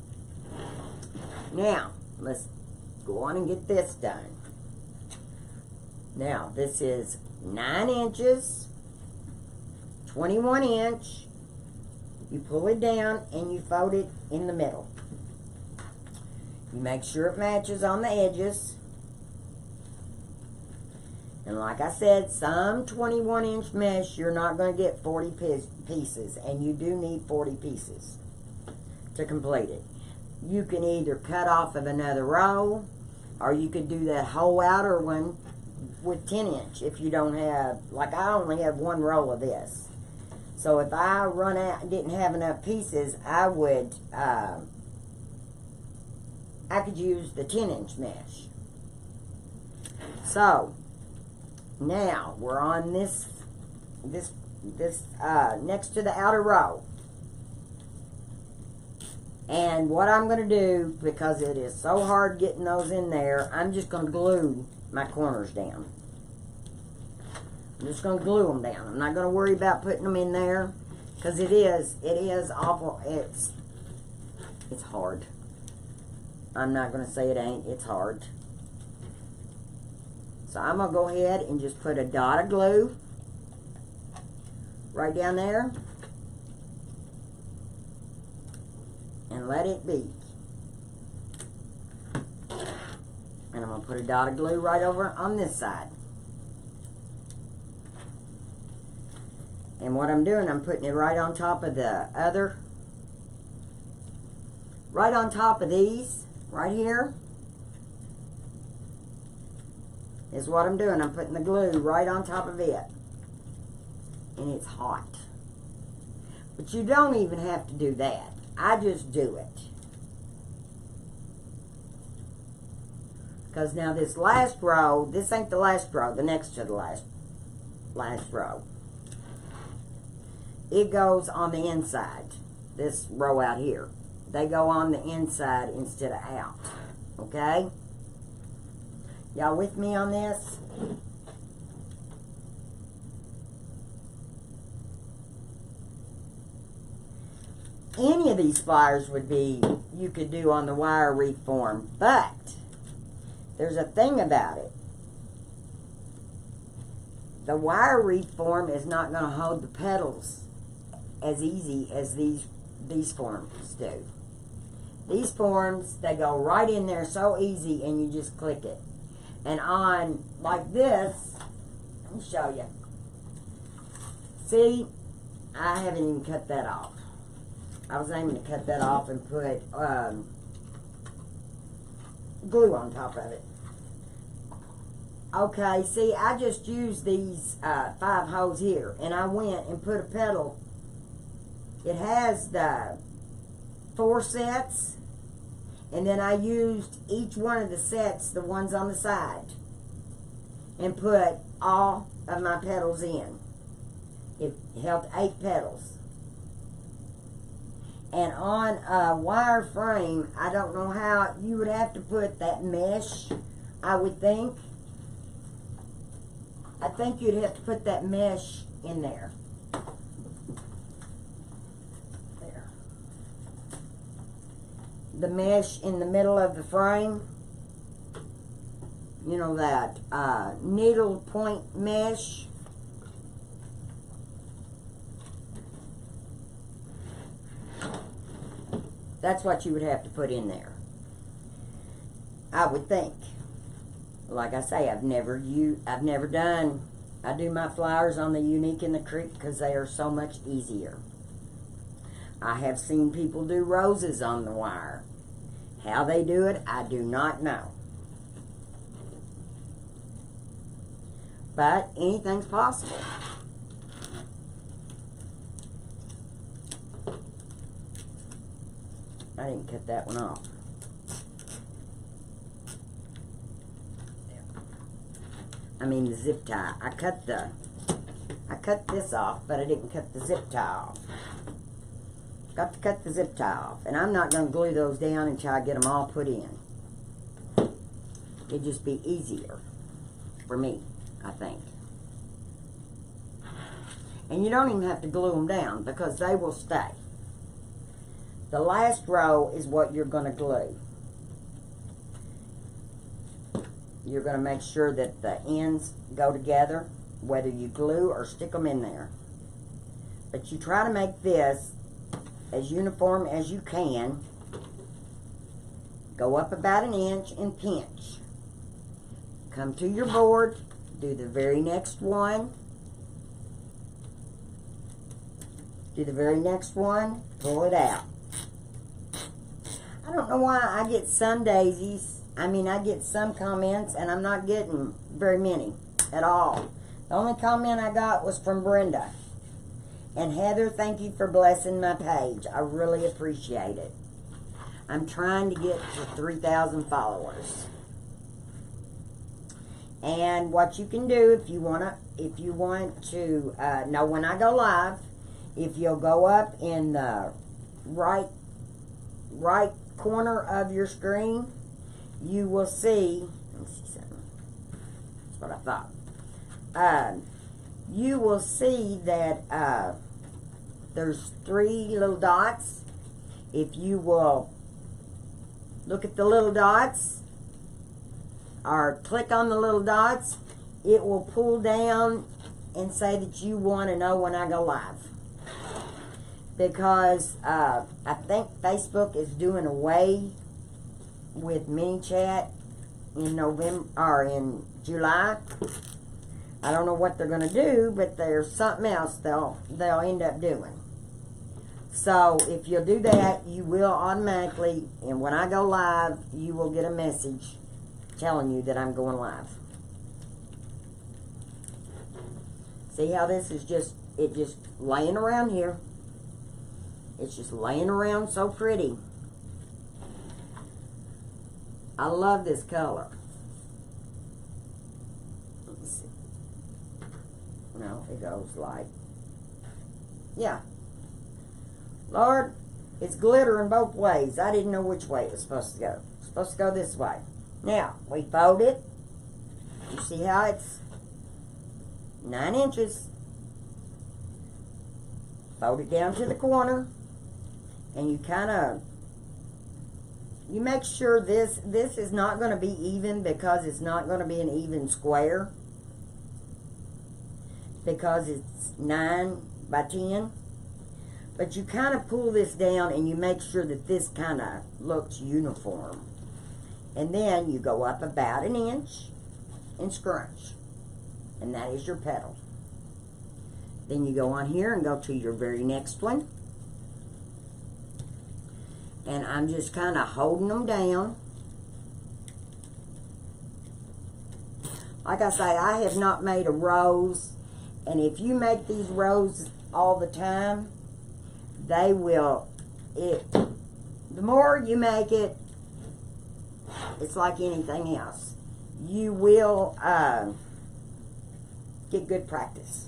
now, let's go on and get this done. Now, this is 9 inches, 21 inch. You pull it down and you fold it in the middle. You make sure it matches on the edges. And like I said, some 21 inch mesh, you're not going to get 40 pieces. And you do need 40 pieces to complete it. You can either cut off of another row, or you could do that whole outer one with 10 inch if you don't have, like I only have 1 roll of this. So if I run out and didn't have enough pieces, I would, I could use the 10 inch mesh. So, now we're on this next to the outer row. And what I'm going to do, because it is so hard getting those in there, I'm just going to glue my corners down. I'm just going to glue them down. I'm not going to worry about putting them in there, because it is awful. It's hard. I'm not going to say it ain't. It's hard. So I'm going to go ahead and just put a dot of glue right down there. And let it be. And I'm going to put a dot of glue right over on this side. And what I'm doing, I'm putting it right on top of the other, right on top of these, right here, is what I'm doing. I'm putting the glue right on top of it. And it's hot. But you don't even have to do that. I just do it. Because now this last row, this ain't the last row, the next to the last row. It goes on the inside. This row out here. They go on the inside instead of out. Okay? Y'all with me on this? Any of these flyers would be, you could do on the wire wreath form, but there's a thing about it. The wire wreath form is not going to hold the petals as easy as these forms do. These forms, they go right in there so easy and you just click it. And on like this, let me show you. See, I haven't even cut that off. I was aiming to cut that off and put glue on top of it. Okay, see, I just used these 5 holes here, and I went and put a petal. It has the 4 sets, and then I used each one of the sets, the ones on the side, and put all of my petals in. It held 8 petals. And on a wire frame, I don't know how, you would have to put that mesh, I would think. I think you'd have to put that mesh in there. There. The mesh in the middle of the frame. You know, that needle point mesh. That's what you would have to put in there, I would think. like I say, I've never done, I do my flowers on the Unique in the Creek because they are so much easier. I have seen people do roses on the wire. How they do it, I do not know. But anything's possible. I didn't cut that one off. I mean the zip tie. I cut this off, but I didn't cut the zip tie off. Got to cut the zip tie off. And I'm not going to glue those down until I get them all put in. It'd just be easier for me, I think. And you don't even have to glue them down because they will stay. The last row is what you're going to glue. You're going to make sure that the ends go together, whether you glue or stick them in there. But you try to make this as uniform as you can. Go up about an inch and pinch. Come to your board, do the very next one. Do the very next one, pull it out. I don't know why I get some daisies. I mean, I get some comments, and I'm not getting very many at all. The only comment I got was from Brenda. And Heather, thank you for blessing my page. I really appreciate it. I'm trying to get to 3,000 followers. And what you can do if you want to know when I go live, if you'll go up in the right corner of your screen, you will see, let me see something. That's what I thought. You will see that there's 3 little dots. If you will look at the little dots or click on the little dots, it will pull down and say that you want to know when I go live. Because I think Facebook is doing away with mini chat in November or in July. I don't know what they're going to do, but there's something else they'll end up doing. So if you'll do that, you will automatically, and when I go live, you will get a message telling you that I'm going live. See how this is just laying around here. It's just laying around so pretty. I love this color. Let me see. No, it goes like, yeah. Lord, it's glittering both ways. I didn't know which way it was supposed to go. It's supposed to go this way. Now, we fold it. You see how it's 9 inches. Fold it down to the corner. And you you make sure this is not going to be even, because it's not going to be an even square, because it's 9 by 10. But you kind of pull this down and you make sure that this kind of looks uniform. And then you go up about an inch and scrunch. And that is your petal. Then you go on here and go to your very next one. And I'm just kind of holding them down. Like I say, I have not made a rose. And if you make these roses all the time, they will, the more you make it, it's like anything else. You will get good practice.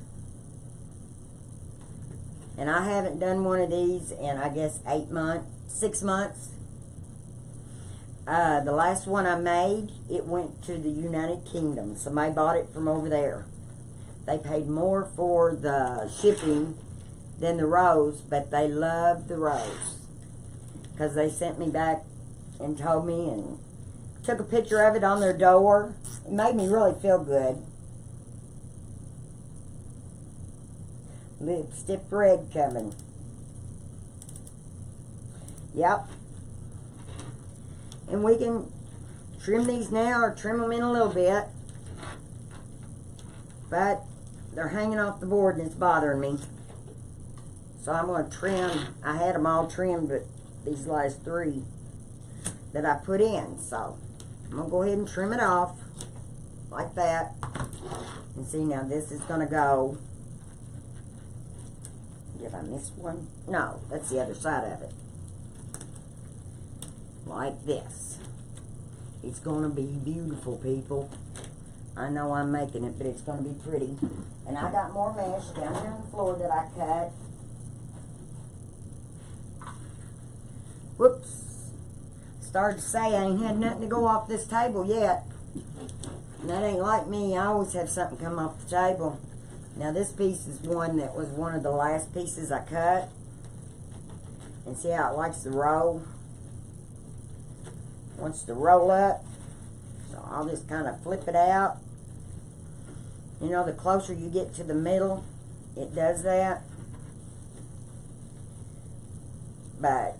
And I haven't done one of these in, I guess, 6 months. The last one I made, it went to the United Kingdom. Somebody bought it from over there. They paid more for the shipping than the rose, but they loved the rose. Because they sent me back and told me, and took a picture of it on their door. It made me really feel good. Lipstick red coming. Yep. And we can trim these now or trim them in a little bit. But they're hanging off the board and it's bothering me. So I'm going to trim. I had them all trimmed, but these last 3 that I put in. So I'm going to go ahead and trim it off like that. And see, now this is going to go. Did I miss one? No, that's the other side of it. Like this. It's going to be beautiful, people. I know I'm making it, but it's going to be pretty. And I got more mesh down here on the floor that I cut. Whoops. Started to say I ain't had nothing to go off this table yet. And that ain't like me. I always have something come off the table. Now this piece is one that was one of the last pieces I cut. And see how it likes to roll? Wants to roll up. So I'll just kind of flip it out. You know, the closer you get to the middle, it does that. But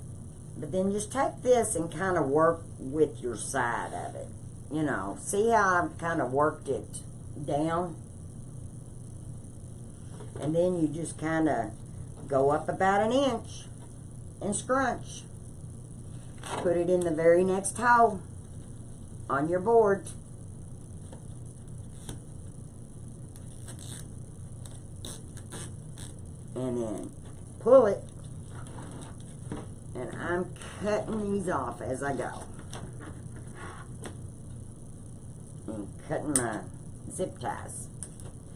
then just take this and kind of work with your side of it. You know, see how I've kind of worked it down? And then you just kind of go up about 1 inch and scrunch. Put it in the very next hole on your board. And then pull it. And I'm cutting these off as I go. And cutting my zip ties.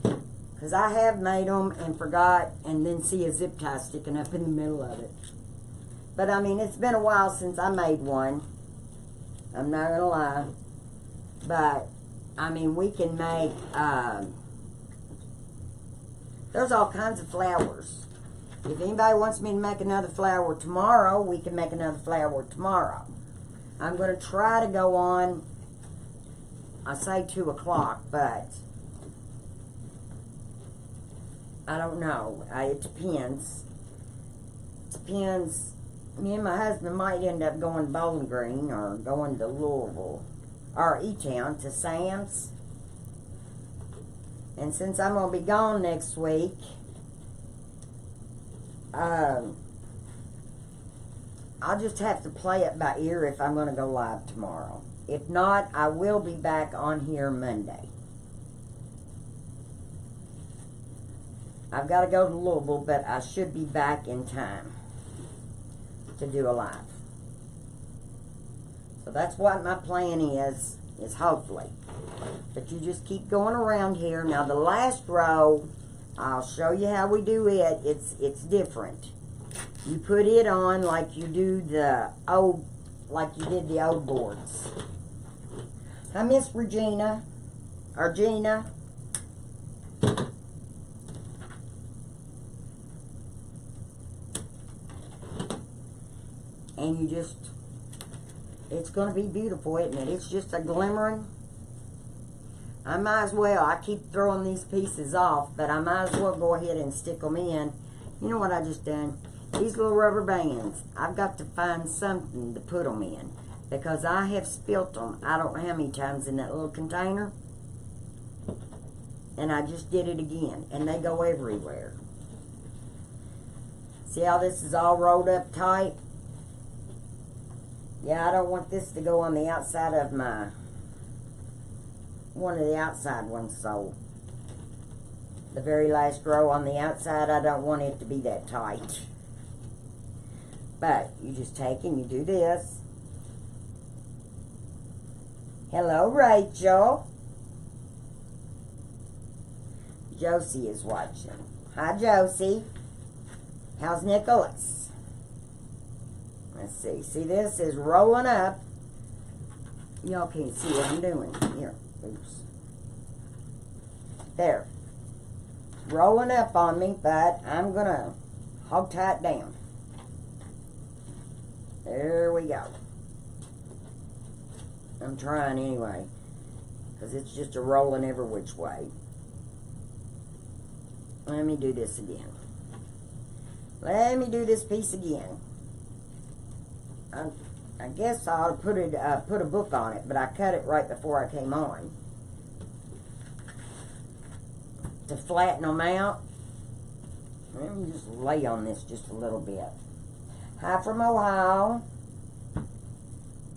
Because I have made them and forgot and then see a zip tie sticking up in the middle of it. But I mean, it's been a while since I made one. I'm not going to lie. But, I mean, we can make, there's all kinds of flowers. If anybody wants me to make another flower tomorrow, we can make another flower tomorrow. I'm going to try to go on, I say 2 o'clock, but I don't know. It depends. Depends. Me and my husband might end up going to Bowling Green or going to Louisville or E-Town to Sam's. And since I'm going to be gone next week, I'll just have to play it by ear if I'm going to go live tomorrow. If not, I will be back on here Monday. I've got to go to Louisville, but I should be back in time to do a live. So that's what my plan is hopefully. But you just keep going around here. Now the last row, I'll show you how we do it. It's different. You put it on like you do the old, like you did the old boards. Hi, Miss Regina, or Gina. And you just, it's going to be beautiful, isn't it? It's just a glimmering. I might as well, I keep throwing these pieces off, but I might as well go ahead and stick them in. You know what I just done? These little rubber bands, I've got to find something to put them in, because I have spilt them, I don't know how many times in that little container. And I just did it again, and they go everywhere. See how this is all rolled up tight? Yeah, I don't want this to go on the outside of my, one of the outside ones, so the very last row on the outside, I don't want it to be that tight. But you just take and you do this. Hello, Rachel. Josie is watching. Hi, Josie. How's Nicholas? Let's see. See, this is rolling up. Y'all can't see what I'm doing. Here. Oops. There. It's rolling up on me, but I'm going to hog tie it down. There we go. I'm trying anyway, because it's just a rolling every which way. Let me do this again. Let me do this piece again. I guess I ought to put a book on it, but I cut it right before I came on to flatten them out. Let me just lay on this just a little bit. Hi from Ohio,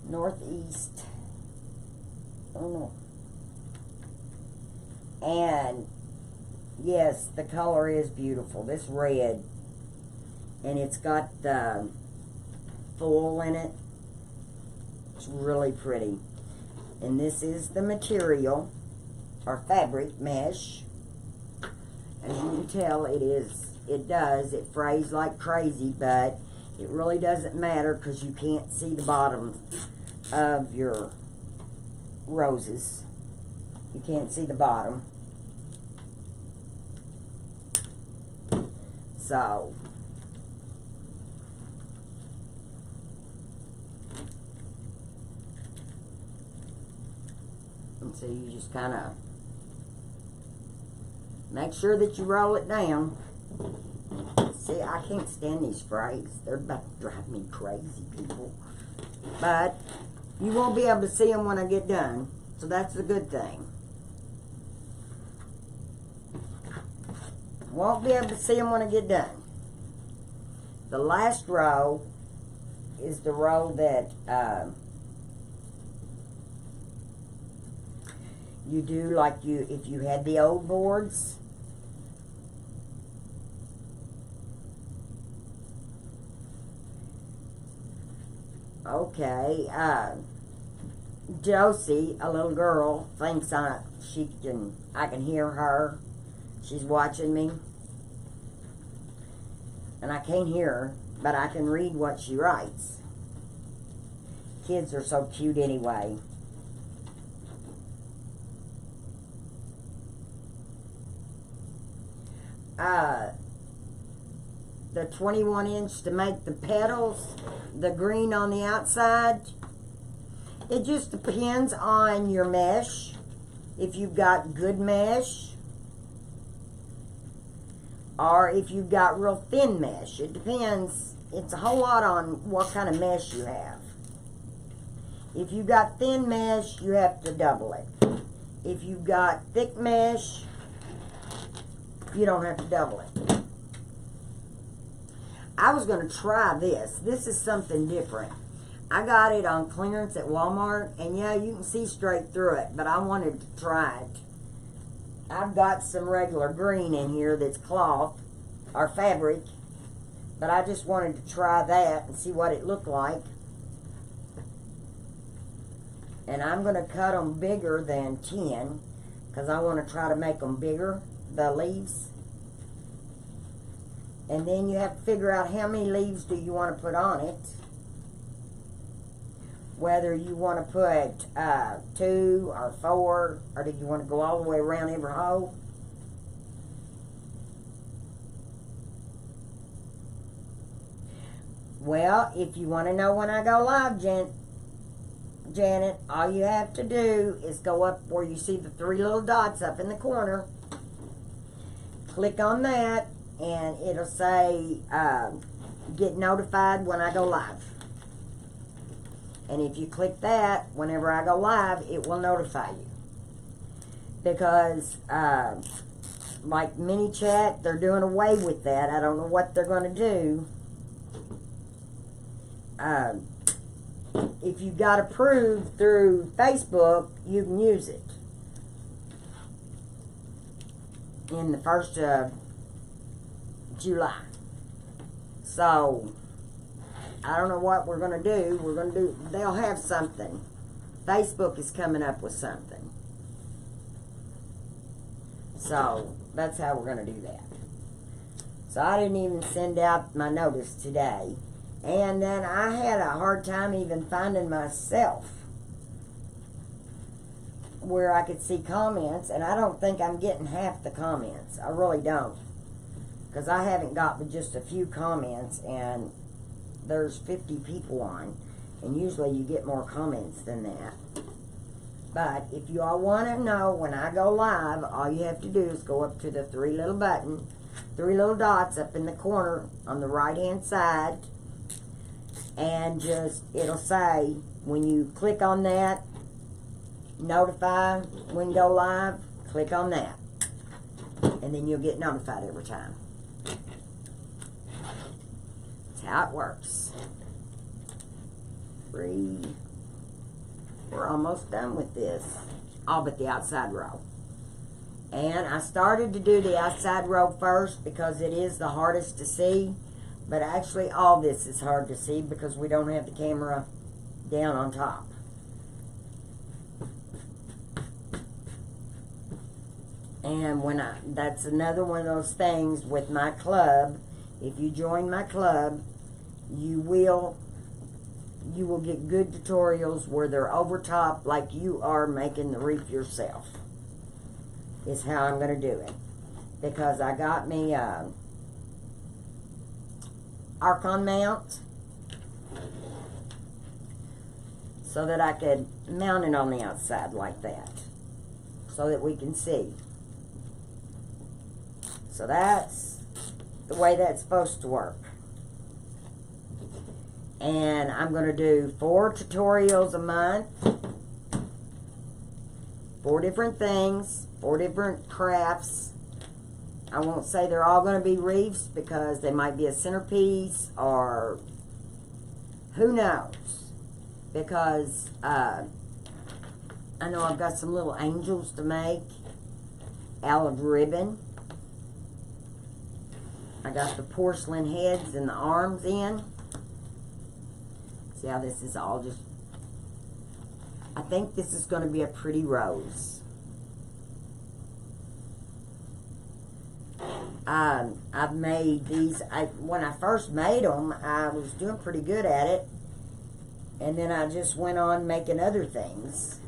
Northeast. Oh no. And yes, the color is beautiful. This red, and it's got the full in it. It's really pretty. And this is the material, or fabric mesh. As you can tell, it frays like crazy, but it really doesn't matter because you can't see the bottom of your roses. You can't see the bottom. So, and so you just kind of make sure that you roll it down. See, I can't stand these frays. They're about to drive me crazy, people. But you won't be able to see them when I get done. So that's the good thing. Won't be able to see them when I get done. The last row is the row that you do like if you had the old boards. Okay, Josie, a little girl, thinks I can hear her. She's watching me. And I can't hear her, but I can read what she writes. Kids are so cute anyway. The 21 inch to make the petals, the green on the outside. It just depends on your mesh. If you've got good mesh, or if you've got real thin mesh. It depends. It's a whole lot on what kind of mesh you have. If you've got thin mesh, you have to double it. If you've got thick mesh, you don't have to double it. I was going to try this. This is something different. I got it on clearance at Walmart, and yeah, you can see straight through it, but I wanted to try it. I've got some regular green in here that's cloth, or fabric, but I just wanted to try that and see what it looked like. And I'm going to cut them bigger than 10, because I want to try to make them bigger, the leaves. And then you have to figure out how many leaves do you want to put on it. Whether you want to put 2 or 4, or do you want to go all the way around every hole. Well, if you want to know when I go live, Janet, all you have to do is go up where you see the 3 little dots up in the corner. Click on that, and it'll say get notified when I go live. And if you click that, whenever I go live, it will notify you. Because, like mini chat, they're doing away with that. I don't know what they're going to do. If you got approved through Facebook, you can use it. In the 1st of July. So, I don't know what we're going to do. They'll have something. Facebook is coming up with something. So, that's how we're going to do that. So, I didn't even send out my notice today. And then I had a hard time even finding myself where I could see comments. And I don't think I'm getting half the comments. I really don't. Because I haven't got but just a few comments, and there's 50 people on, and usually you get more comments than that. But if you all want to know when I go live, all you have to do is go up to the 3 little dots up in the corner on the right hand side, and just, it'll say, when you click on that, notify when go live, click on that. And then you'll get notified every time. That's how it works. We're almost done with this. All but the outside row. And I started to do the outside row first because it is the hardest to see. But actually all this is hard to see because we don't have the camera down on top. And that's another one of those things with my club. If you join my club, you will get good tutorials where they're over top like you are making the wreath yourself. Is how I'm going to do it. Because I got me Archon mount so that I could mount it on the outside like that so that we can see. So that's the way that's supposed to work. And I'm going to do 4 tutorials a month. 4 different things, 4 different crafts. I won't say they're all going to be wreaths because they might be a centerpiece or who knows. Because I know I've got some little angels to make out of ribbon. I got the porcelain heads and the arms in. See how this is all just... I think this is going to be a pretty rose. I've made these... when I first made them, I was doing pretty good at it. And then I just went on making other things.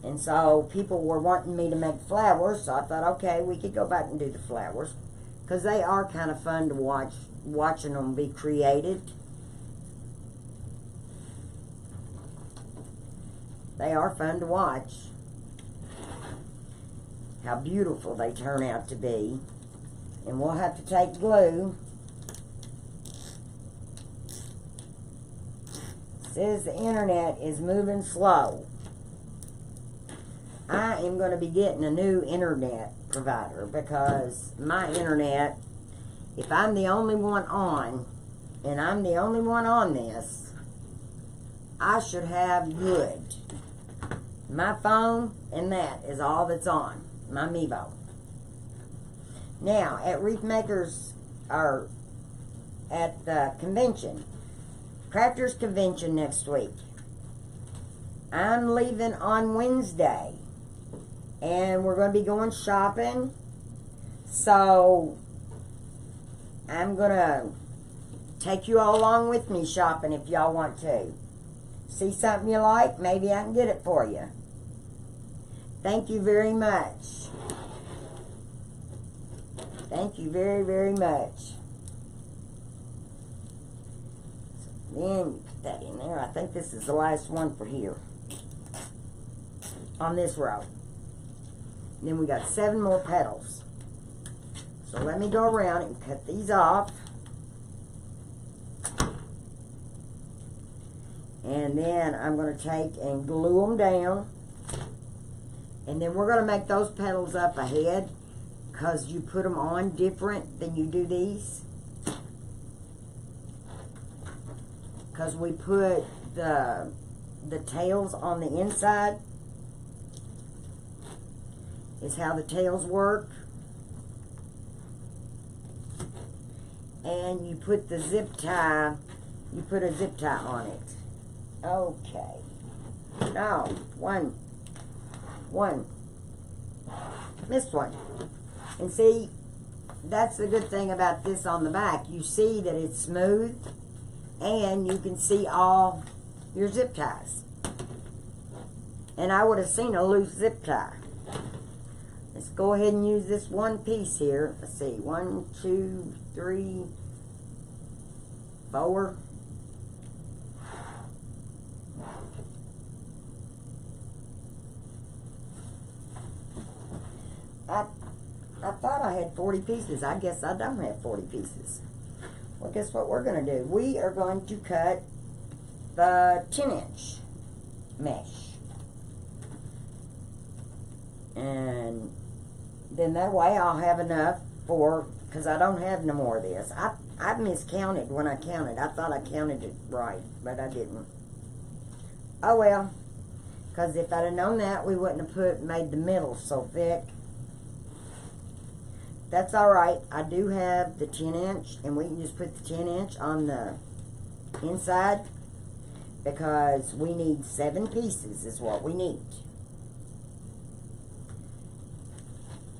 And so people were wanting me to make flowers, so I thought, okay, we could go back and do the flowers. Because they are kind of fun to watch, watching them be created. They are fun to watch. How beautiful they turn out to be. And we'll have to take glue. Says the internet is moving slow. I am going to be getting a new internet provider because my internet, if I'm the only one on, and I'm the only one on this, I should have good. My phone and that is all that's on. My Mevo. Now, at Wreath Makers, or at the convention, Crafters Convention next week, I'm leaving on Wednesday. And we're going to be going shopping. So, I'm going to take you all along with me shopping if y'all want to. See something you like? Maybe I can get it for you. Thank you very much. Thank you very, very much. So then you put that in there. I think this is the last one for here. On this row. And then we got 7 more petals. So let me go around and cut these off. And then I'm going to take and glue them down. And then we're going to make those petals up ahead because you put them on different than you do these. Because we put the tails on the inside. Is how the tails work. And you put the zip tie, you put a zip tie on it. Okay. Now, one. Missed one. And see, that's the good thing about this on the back. You see that it's smooth and you can see all your zip ties. And I would have seen a loose zip tie. Let's go ahead and use this one piece here. Let's see, 1, 2, 3, 4. I thought I had 40 pieces. I guess I don't have 40 pieces. Well, guess what we're going to do? We are going to cut the 10-inch mesh. And then that way I'll have enough for, because I don't have no more of this. I miscounted when I counted. I thought I counted it right, but I didn't. Oh well, because if I'd have known that, we wouldn't have made the middle so thick. That's alright. I do have the 10-inch, and we can just put the 10-inch on the inside, because we need 7 pieces is what we need.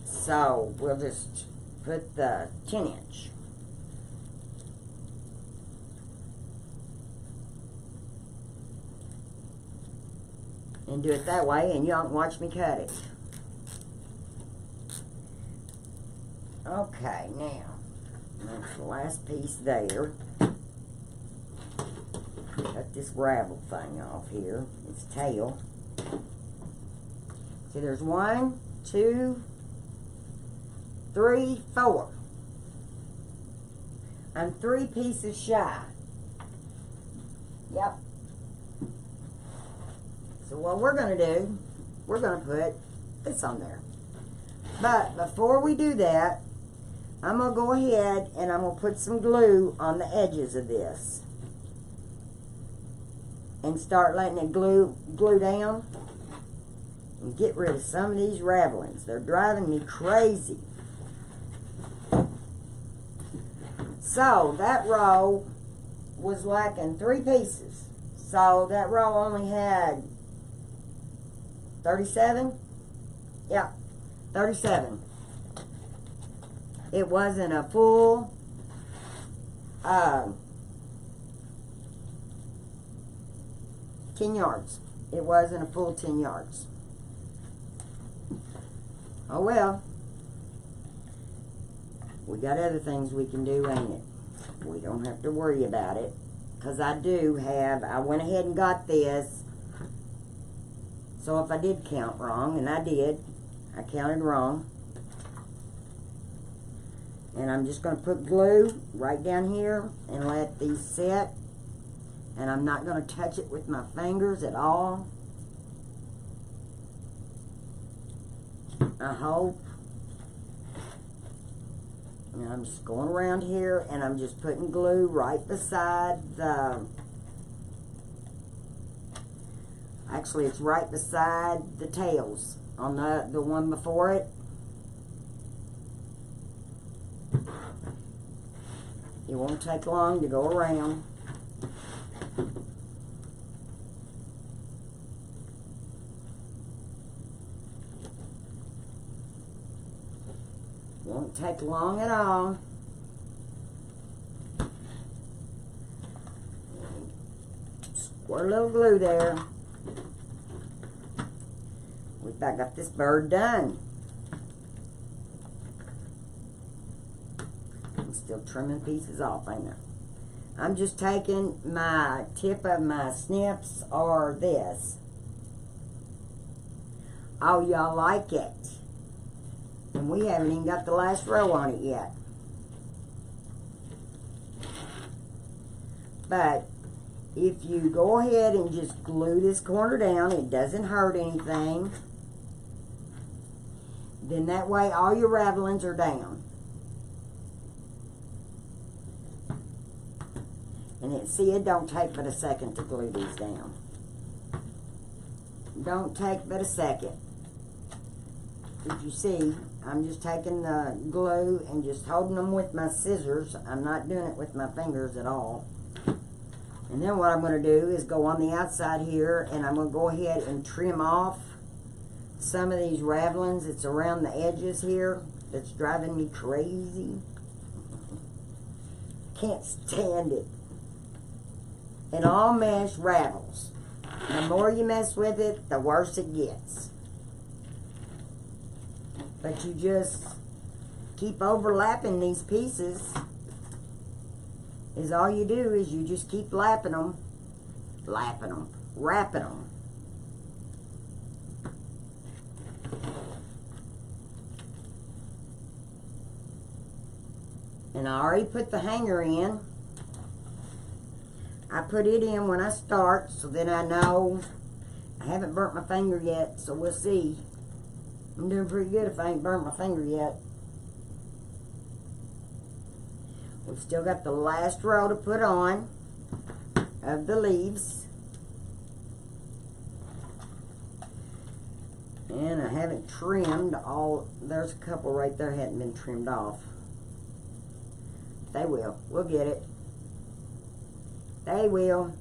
So we'll just put the 10-inch. And do it that way, and y'all can watch me cut it. Okay, now, that's the last piece there. Cut this ravel thing off here, its tail. See, there's 1, 2, 3, 4. I'm 3 pieces shy. Yep. So what we're going to do, we're going to put this on there. But before we do that, I'm going to go ahead and I'm going to put some glue on the edges of this. And start letting it glue down. And get rid of some of these ravelings. They're driving me crazy. So that row was lacking 3 pieces. So that row only had 37? Yeah, 37. It wasn't a full 10 yards. It wasn't a full 10 yards. Oh well. We got other things we can do, ain't it? We don't have to worry about it. Because I went ahead and got this. So if I did count wrong, and I did, I counted wrong. And I'm just going to put glue right down here and let these set. And I'm not going to touch it with my fingers at all. I hope. And I'm just going around here and I'm just putting glue right beside the... Actually, it's right beside the tails on the one before it. It won't take long to go around. Won't take long at all. Squirt a little glue there. We've about got this bird done. I'm still trimming pieces off, ain't I? I'm just taking my tip of my snips or this. Oh, y'all like it. And we haven't even got the last row on it yet. But if you go ahead and just glue this corner down, it doesn't hurt anything. Then that way all your ravelings are down. And see, it don't take but a second to glue these down. Don't take but a second. As you see, I'm just taking the glue and just holding them with my scissors. I'm not doing it with my fingers at all. And then what I'm going to do is go on the outside here and I'm going to go ahead and trim off some of these ravelings. It's around the edges here that's driving me crazy. Can't stand it. And all mesh ravels. The more you mess with it, the worse it gets. But you just keep overlapping these pieces. Is all you do is you just keep wrapping them. And I already put the hanger in. I put it in when I start, so then I know. I haven't burnt my finger yet, so we'll see. I'm doing pretty good if I ain't burnt my finger yet. We've still got the last row to put on of the leaves. And I haven't trimmed all. There's a couple right there hadn't been trimmed off. They will. We'll get it. They will.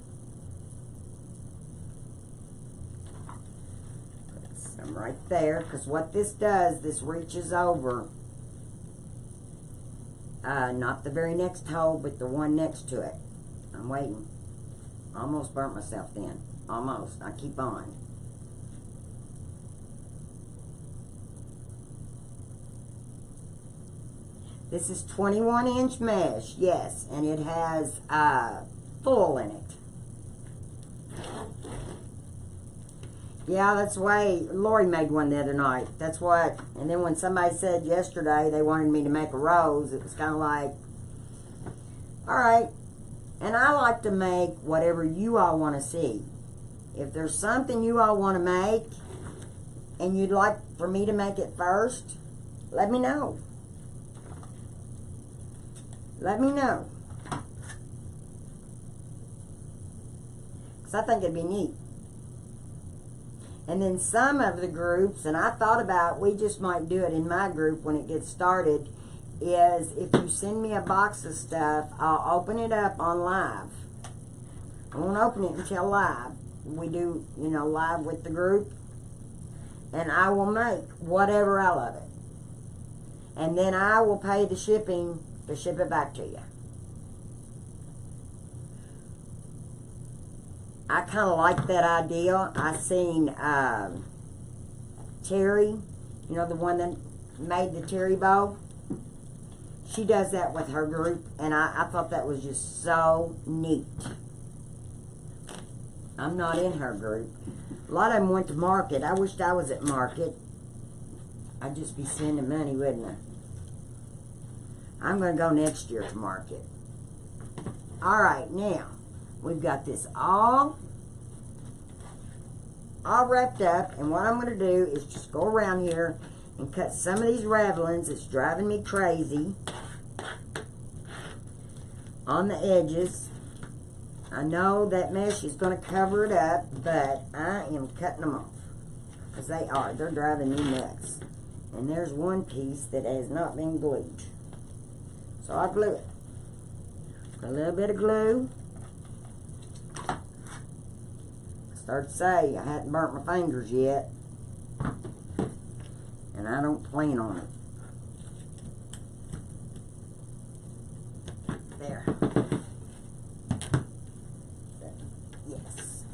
Put some right there, because what this does, this reaches over. Not the very next hole, but the one next to it. I'm waiting. Almost burnt myself then. Almost. I keep on. This is 21-inch mesh, yes, and it has full in it. Yeah, that's why Lori made one the other night. That's what, and then when somebody said yesterday they wanted me to make a rose, it was kind of like, all right. And I like to make whatever you all want to see. If there's something you all want to make, and you'd like for me to make it first, let me know. Let me know. Because I think it'd be neat. And then some of the groups, and I thought about, we just might do it in my group when it gets started, is if you send me a box of stuff, I'll open it up on live. I won't open it until live. We do, you know, live with the group. And I will make whatever out of it. And then I will pay the shipping to ship it back to you. I kind of like that idea. I seen Terry, you know, the one that made the Terry bow. She does that with her group, and I thought that was just so neat. I'm not in her group. A lot of them went to market. I wished I was at market. I'd just be sending money, wouldn't I? I'm going to go next year to market. All right, now, we've got this all wrapped up, and what I'm going to do is just go around here and cut some of these ravelings. It's driving me crazy on the edges. I know that mesh is going to cover it up, but I am cutting them off, because they're driving me nuts. And there's one piece that has not been glued. So I'll glue it. A little bit of glue. Start to say, I hadn't burnt my fingers yet. And I don't plan on it. There. Yes.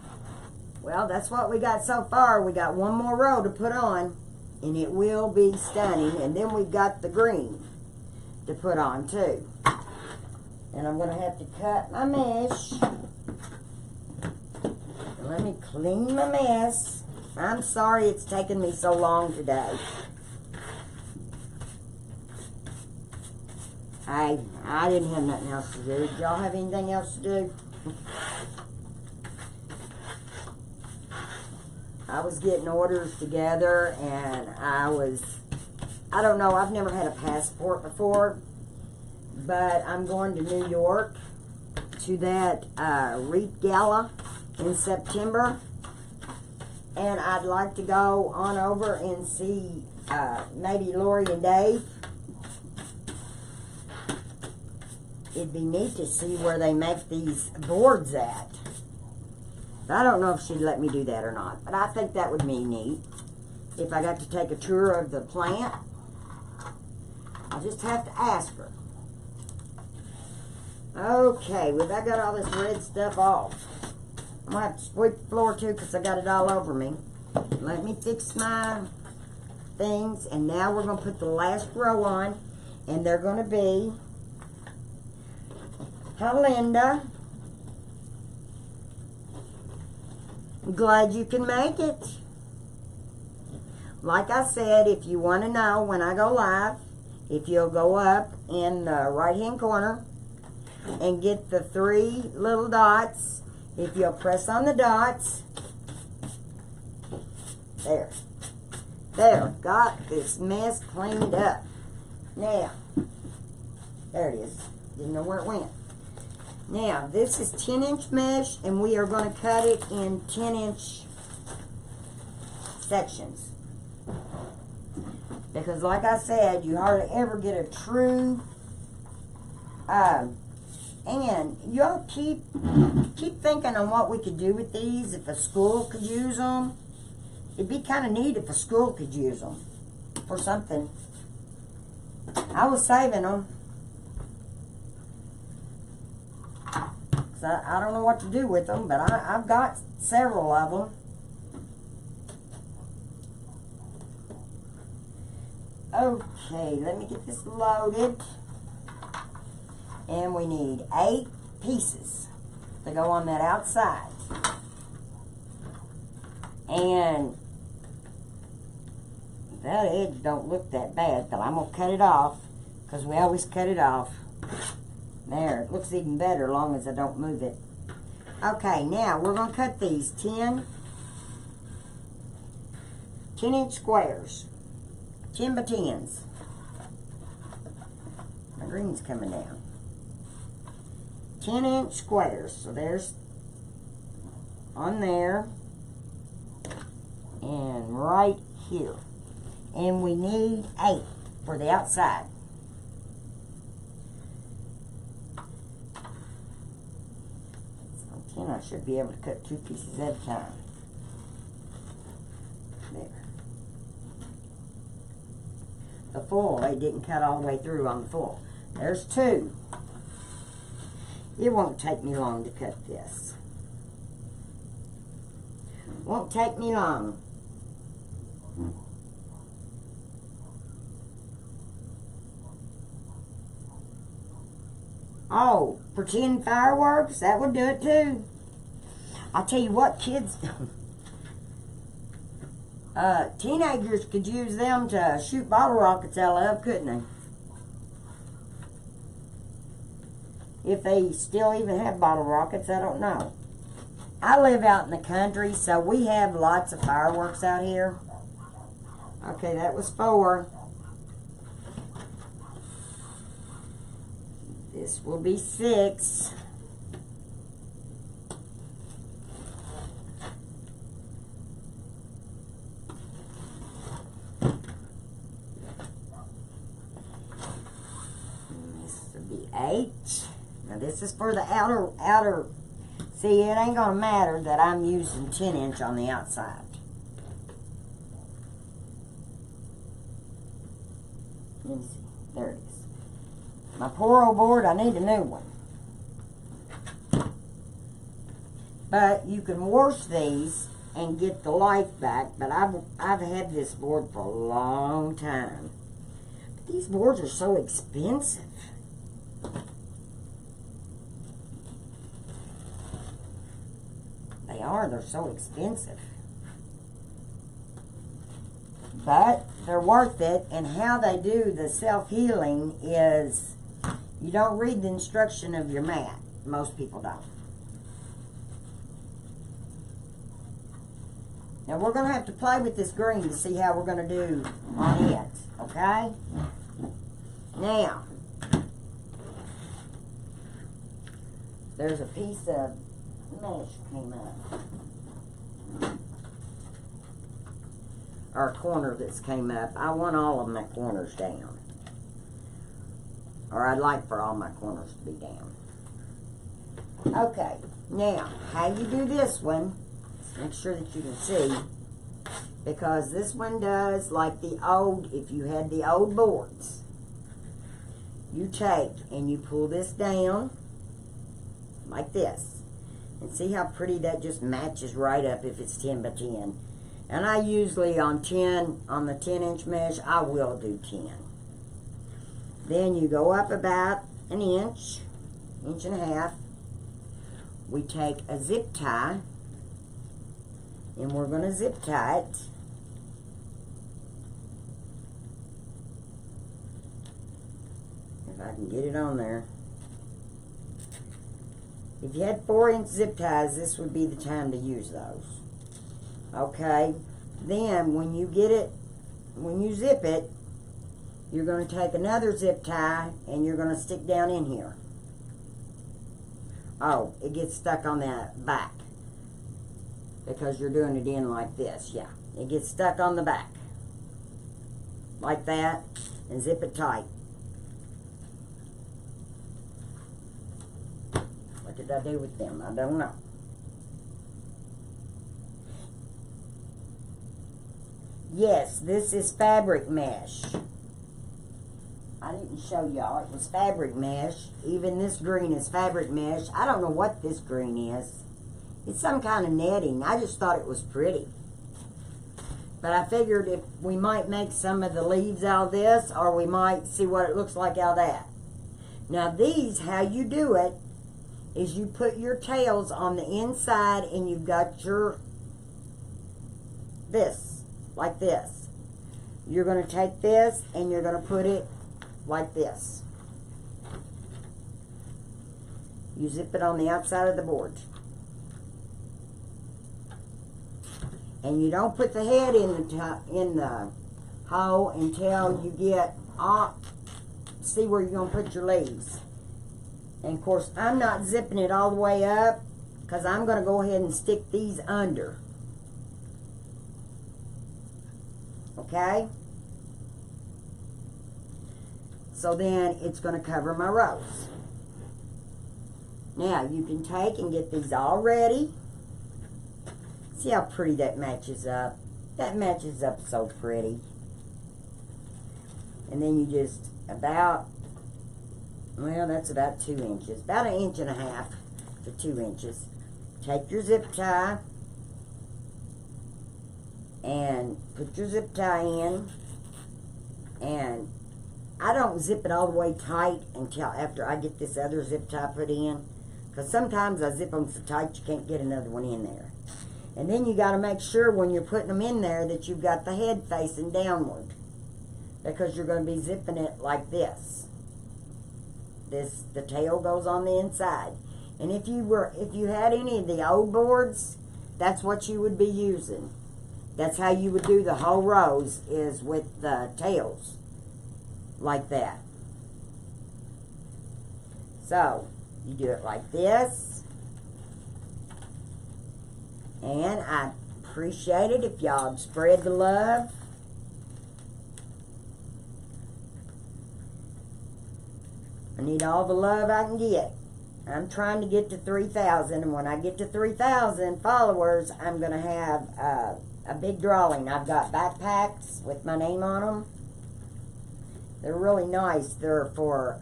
Well, that's what we got so far. We got one more row to put on, and it will be stunning. And then we've got the green to put on too. And I'm going to have to cut my mesh. Let me clean my mess. I'm sorry it's taken me so long today. I didn't have nothing else to do. Did y'all have anything else to do? I was getting orders together, and I don't know, I've never had a passport before, but I'm going to New York to that Wreath Gala in September, and I'd like to go on over and see maybe Lori and Dave. It'd be neat to see where they make these boards at. I don't know if she'd let me do that or not, but I think that would be neat if I got to take a tour of the plant. I'll just have to ask her. Okay, well, I got all this red stuff off. I'm going to have to sweep the floor too, because I got it all over me. Let me fix my things, and now we're going to put the last row on, and they're going to be Linda. I'm glad you can make it. Like I said, if you want to know when I go live, if you'll go up in the right hand corner and get the 3 little dots. If you'll press on the dots, there. There, got this mess cleaned up. Now, there it is. Didn't know where it went. Now, this is 10-inch mesh, and we are going to cut it in 10-inch sections. Because like I said, you hardly ever get a true, and y'all keep thinking on what we could do with these, if a school could use them. It'd be kind of neat if a school could use them for something. I was saving them. I don't know what to do with them, but I've got several of them. Okay, let me get this loaded. And we need 8 pieces to go on that outside. And that edge don't look that bad, but I'm going to cut it off, because we always cut it off. There, it looks even better as long as I don't move it. Okay, now we're going to cut these 10-inch squares. 10 by 10s. My green's coming down. 10-inch squares. So there's on there and right here. And we need 8 for the outside. So 10, I should be able to cut 2 pieces at a time. There. The full, they didn't cut all the way through on the full. There's 2. It won't take me long to cut this. Won't take me long. Oh, pretend fireworks, that would do it too. I'll tell you what, kids, teenagers could use them to shoot bottle rockets out of, couldn't they? If they still even have bottle rockets, I don't know. I live out in the country, so we have lots of fireworks out here. Okay, that was 4. This will be 6. This will be 8. Now this is for the outer. See, it ain't gonna matter that I'm using 10-inch on the outside. Let me see. There it is. My poor old board, I need a new one. But you can wash these and get the life back, but I've had this board for a long time. But these boards are so expensive. They are, they're so expensive. But they're worth it, and how they do the self-healing is you don't read the instruction of your mat. Most people don't. Now we're going to have to play with this green to see how we're going to do on it, okay? Now, there's a piece of mesh came up. Or a corner that's came up. I want all of my corners down. Or I'd like for all my corners to be down. Okay, now, how you do this one, make sure that you can see, because this one does like the old, if you had the old boards, you take and you pull this down like this, and see how pretty that just matches right up if it's 10 by 10. And I usually on the 10-inch mesh, I will do 10. Then you go up about an inch, inch and a half. We take a zip tie, and we're going to zip tie it. If I can get it on there. If you had 4-inch zip ties, this would be the time to use those. Okay? Then, when you get it, when you zip it, you're going to take another zip tie and you're going to stick down in here. Oh, it gets stuck on the back because you're doing it in like this. Yeah, it gets stuck on the back like that, and zip it tight. What did I do with them? I don't know. Yes, this is Fabric Mesh. I didn't show y'all. It was Fabric Mesh. Even this green is Fabric Mesh. I don't know what this green is. It's some kind of netting. I just thought it was pretty. But I figured if we might make some of the leaves out of this, or we might see what it looks like out of that. Now these, how you do it, is you put your tails on the inside and you've got your, this, like this. You're going to take this and you're going to put it like this. You zip it on the outside of the board. And you don't put the head in the hole until you get off, see where you're going to put your leaves. And of course, I'm not zipping it all the way up because I'm going to go ahead and stick these under. Okay? So then it's going to cover my rose. Now you can take and get these all ready. See how pretty that matches up? That matches up so pretty. And then you just about, well, that's about 2 inches. About 1.5 inches to 2 inches. Take your zip tie and put your zip tie in. And I don't zip it all the way tight until after I get this other zip tie put in. Because sometimes I zip them so tight you can't get another one in there. And then you got to make sure when you're putting them in there that you've got the head facing downward. Because you're going to be zipping it like this. The tail goes on the inside. And if you had any of the old boards, that's what you would be using. That's how you would do the whole rose, is with the tails. Like that. So, you do it like this. And I appreciate it if y'all would spread the love. I need all the love I can get. I'm trying to get to 3,000, and when I get to 3,000 followers, I'm going to have a big drawing. I've got backpacks with my name on them. They're really nice. They're for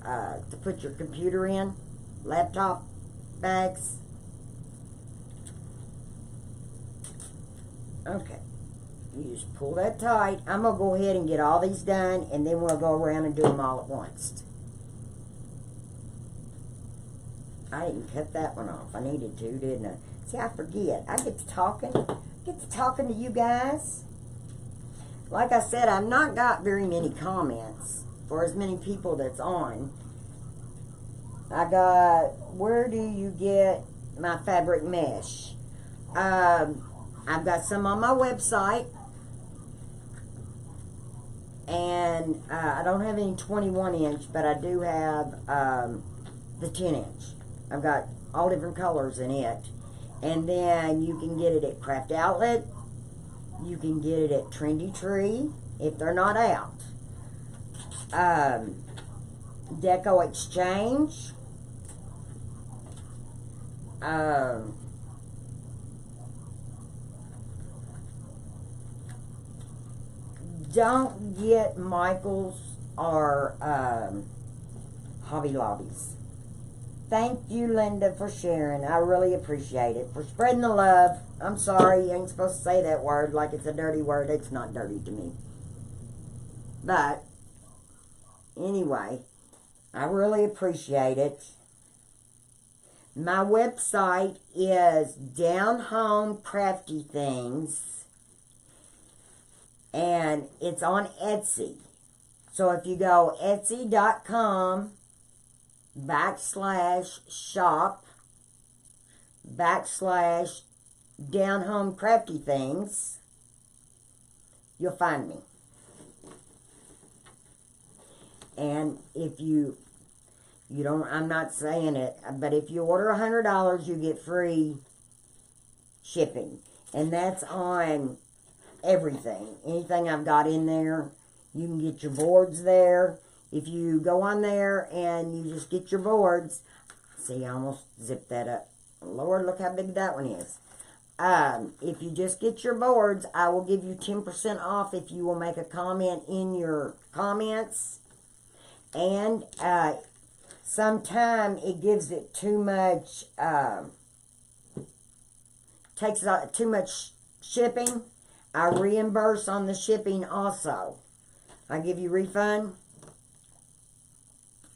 to put your computer in, laptop bags. Okay, you just pull that tight. I'm going to go ahead and get all these done, and then we'll go around and do them all at once. I didn't cut that one off. I needed to, didn't I? See, I forget. I get to talking to you guys. Like I said, I've not got very many comments for as many people that's on. I got, where do you get my fabric mesh? I've got some on my website, and I don't have any 21-inch, but I do have the 10-inch. I've got all different colors in it. And then you can get it at Craft Outlet. You can get it at Trendy Tree if they're not out. Deco Exchange. Don't get Michael's or Hobby Lobby's. Thank you, Linda, for sharing. I really appreciate it. For spreading the love. I'm sorry, you ain't supposed to say that word like it's a dirty word. It's not dirty to me. But, anyway, I really appreciate it. My website is Down Home Crafty Things. And it's on Etsy. So if you go etsy.com/shop Down Home Crafty Things, you'll find me. And if you don't, I'm not saying it, but if you order $100, you get free shipping. And that's on everything. Anything I've got in there, you can get your boards there. If you go on there and you just get your boards, see, I almost zipped that up. Lord, look how big that one is. If you just get your boards, I will give you 10% off if you will make a comment in your comments. And sometime it gives it too much, takes too much shipping. I reimburse on the shipping also. I give you refund.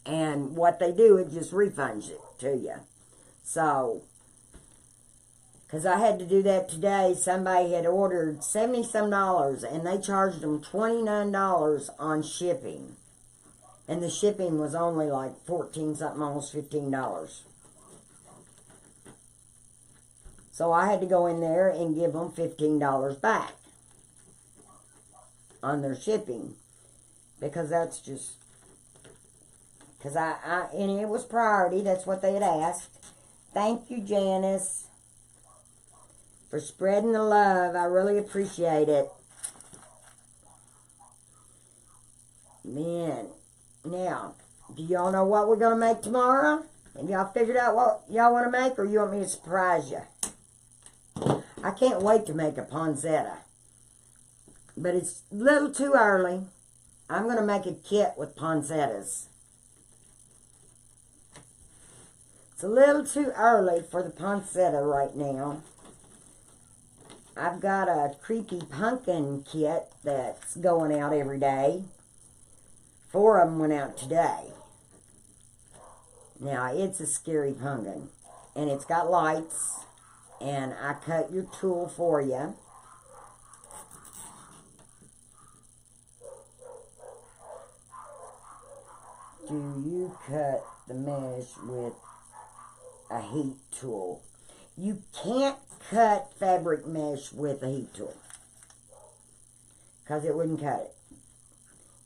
And what they do, it just refunds it to you. So, because I had to do that today. Somebody had ordered $70-some, and they charged them $29 on shipping. And the shipping was only like $14-something, almost $15. So I had to go in there and give them $15 back on their shipping. Because that's just... Because and it was priority. That's what they had asked. Thank you, Janice, for spreading the love. I really appreciate it. Man. Now, do y'all know what we're going to make tomorrow? Have y'all figured out what y'all want to make, or you want me to surprise you? I can't wait to make a poinsettia. But it's a little too early. I'm going to make a kit with poinsettias. It's a little too early for the poinsettia right now. I've got a creepy pumpkin kit that's going out every day. 4 of them went out today. Now, it's a scary pumpkin. And it's got lights. And I cut your tool for you. Do you cut the mesh with a heat tool? You can't cut fabric mesh with a heat tool, because it wouldn't cut it.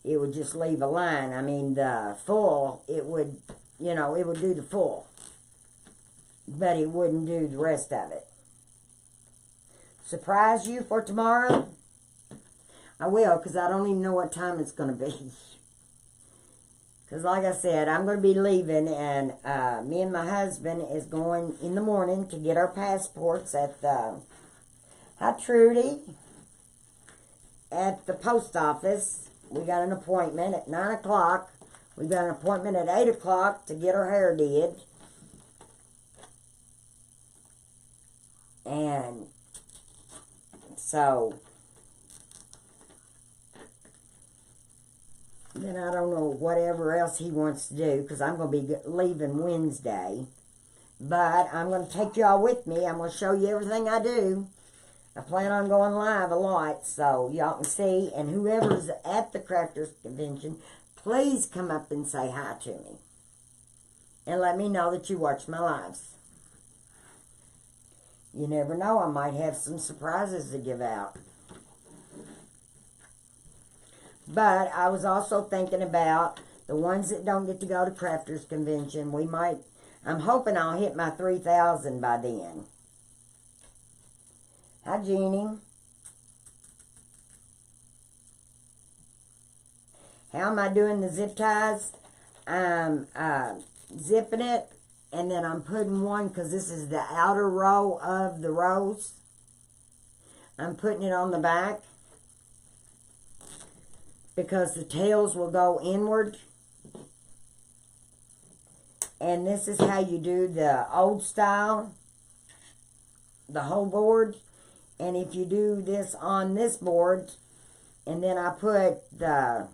It would just leave a line. I mean, the full, it would, you know, it would do the full, but it wouldn't do the rest of it. Surprise you for tomorrow? I will, because I don't even know what time it's going to be. Because like I said, I'm going to be leaving, and me and my husband is going in the morning to get our passports at the, hi Trudy, at the post office. We got an appointment at 9 o'clock. We got an appointment at 8 o'clock to get our hair did. And so... then I don't know whatever else he wants to do, because I'm going to be leaving Wednesday. But I'm going to take y'all with me. I'm going to show you everything I do. I plan on going live a lot, so y'all can see. And whoever's at the Crafters Convention, please come up and say hi to me. And let me know that you watch my lives. You never know, I might have some surprises to give out. But I was also thinking about the ones that don't get to go to Crafters Convention. We might, I'm hoping I'll hit my 3,000 by then. Hi, Jeannie. How am I doing the zip ties? I'm zipping it, and then I'm putting one, because this is the outer row of the rows. I'm putting it on the back, because the tails will go inward. And this is how you do the old style, the whole board. And if you do this on this board, and then I put the,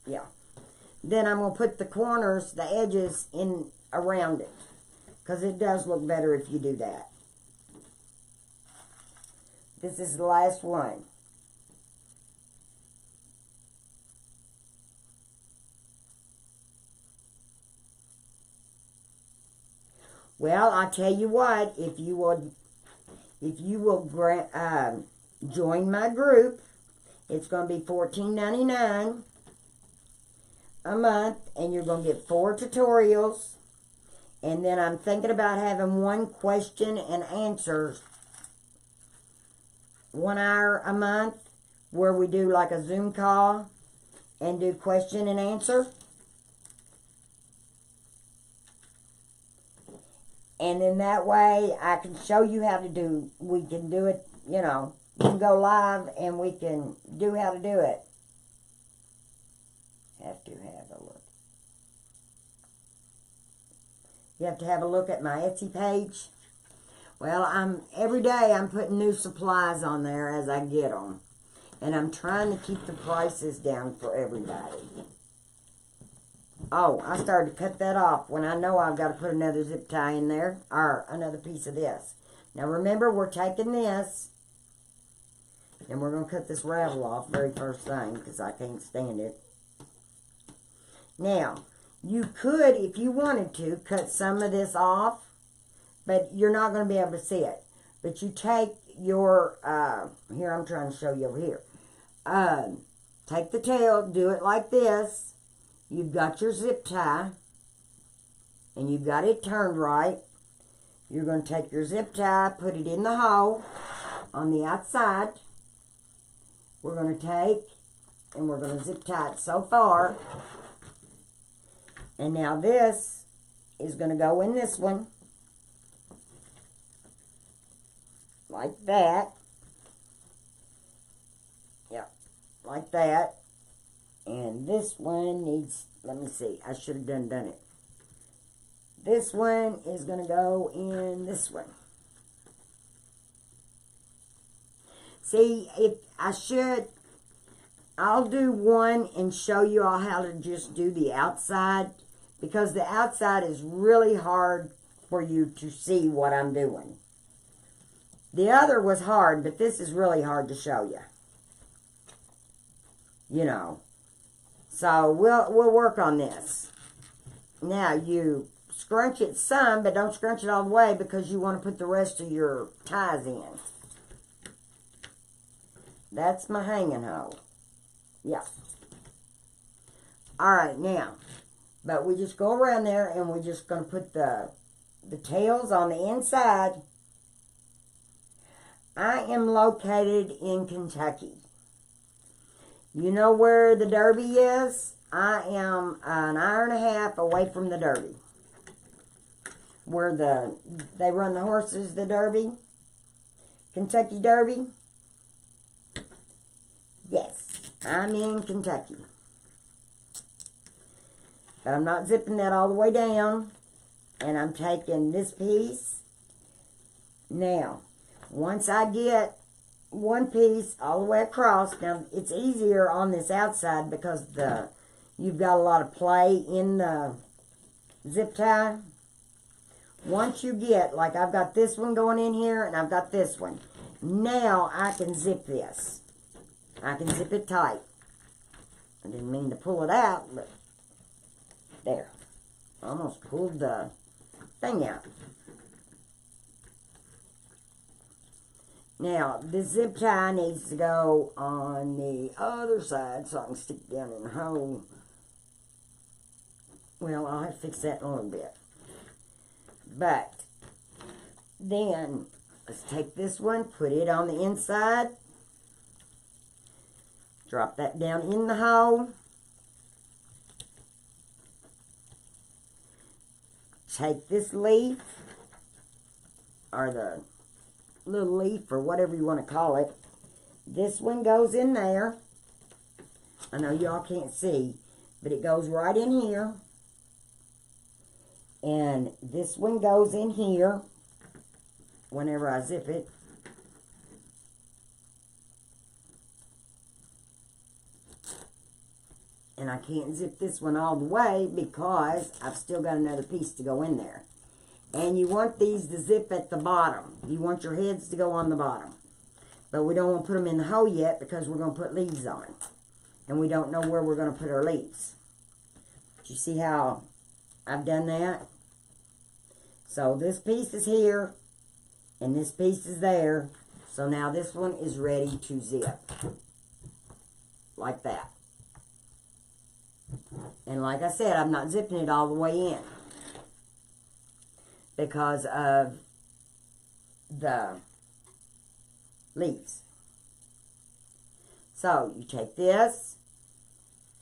yeah, then I'm going to put the corners, the edges in around it, because it does look better if you do that. This is the last one. Well, I tell you what, if you will join my group, it's going to be $14.99 a month, and you're going to get 4 tutorials. And then I'm thinking about having one question and answers 1 hour a month, where we do like a Zoom call and do question and answer. And then that way I can show you how to do, we can do it, you know, you can go live and we can do how to do it. Have to have a look. You have to have a look at my Etsy page. Well, every day I'm putting new supplies on there as I get them. And I'm trying to keep the prices down for everybody. Oh, I started to cut that off when I know I've got to put another zip tie in there, or another piece of this. Now remember, we're taking this, and we're going to cut this ravel off very first thing, because I can't stand it. Now, you could, if you wanted to, cut some of this off, but you're not going to be able to see it. But you take your, here I'm trying to show you over here. Take the tail, do it like this. You've got your zip tie, and you've got it turned right. You're going to take your zip tie, put it in the hole on the outside. We're going to take, and we're going to zip tie it so far. And now this is going to go in this one, like that. Yep, like that. And this one needs, let me see, I should have done it. This one is going to go in this one. See, I'll do one and show you all how to just do the outside, because the outside is really hard for you to see what I'm doing. The other was hard, but this is really hard to show you. You know. So we'll work on this. Now you scrunch it some, but don't scrunch it all the way, because you want to put the rest of your ties in. That's my hanging hole. Yeah. Alright, now, but we just go around there and we're just going to put the tails on the inside. I am located in Kentucky. You know where the Derby is? I am an hour and a half away from the Derby. Where they run the horses, the Derby. Kentucky Derby. Yes, I'm in Kentucky. But I'm not zipping that all the way down. And I'm taking this piece. Now, once I get one piece all the way across, now it's easier on this outside because you've got a lot of play in the zip tie. Once you get, like I've got this one going in here and I've got this one. Now I can zip this. I can zip it tight. I didn't mean to pull it out, but there. Almost pulled the thing out. Now, the zip tie needs to go on the other side so I can stick it down in the hole. Well, I'll have to fix that in a little bit. But then, let's take this one, put it on the inside. Drop that down in the hole. Take this leaf, or the little leaf, or whatever you want to call it. This one goes in there. I know y'all can't see, but it goes right in here. And this one goes in here whenever I zip it. And I can't zip this one all the way because I've still got another piece to go in there. And you want these to zip at the bottom. You want your heads to go on the bottom. But we don't want to put them in the hole yet because we're going to put leaves on. And we don't know where we're going to put our leaves. But you see how I've done that? So this piece is here, and this piece is there. So now this one is ready to zip. Like that. And like I said, I'm not zipping it all the way in, because of the leaves. So you take this,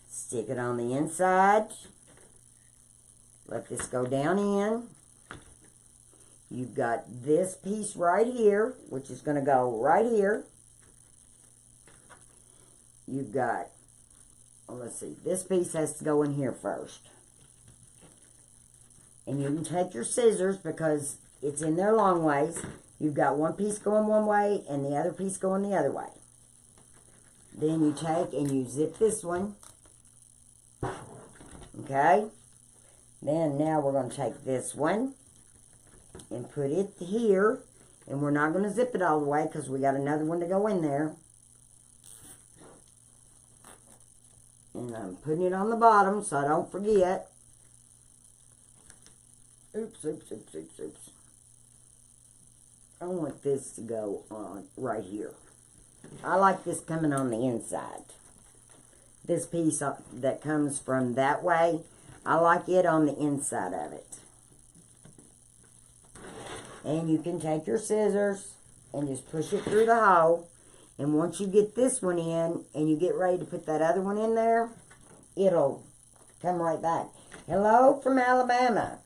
stick it on the inside, let this go down in. You've got this piece right here, which is going to go right here. You've got, well, let's see, this piece has to go in here first. And you can take your scissors because it's in there long ways. You've got one piece going one way and the other piece going the other way. Then you take and you zip this one. Okay? Then now we're going to take this one and put it here. And we're not going to zip it all the way because we got another one to go in there. And I'm putting it on the bottom so I don't forget. Oops, oops, oops, oops, oops. I want this to go on right here. I like this coming on the inside. This piece that comes from that way, I like it on the inside of it. And you can take your scissors and just push it through the hole. And once you get this one in and you get ready to put that other one in there, it'll come right back. Hello from Alabama.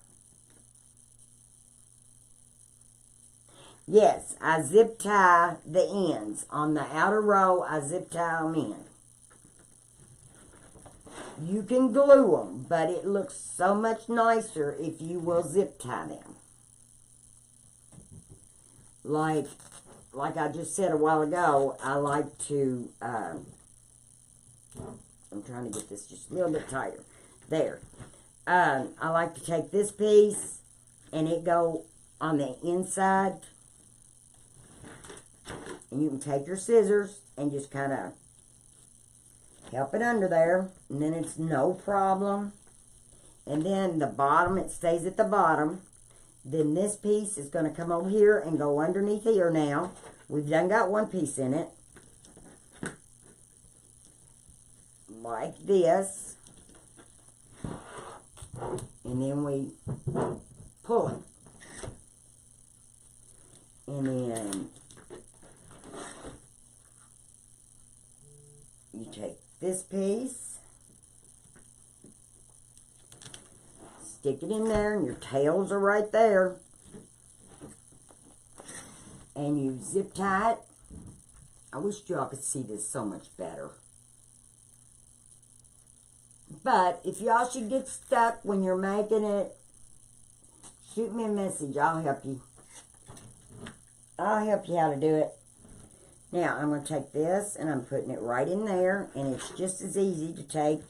Yes, I zip tie the ends. On the outer row, I zip tie them in. You can glue them, but it looks so much nicer if you will zip tie them. Like I just said a while ago, I like to, I'm trying to get this just a little bit tighter. There. I like to take this piece and it go on the inside. And you can take your scissors and just kind of help it under there. And then it's no problem. And then the bottom, it stays at the bottom. Then this piece is going to come over here and go underneath here now. We've done got one piece in it. Like this. And then we pull it. And then you take this piece, stick it in there, and your tails are right there. And you zip tie it. I wish y'all could see this so much better. But if y'all should get stuck when you're making it, shoot me a message. I'll help you. I'll help you how to do it. Now, I'm going to take this, and I'm putting it right in there, and it's just as easy to take,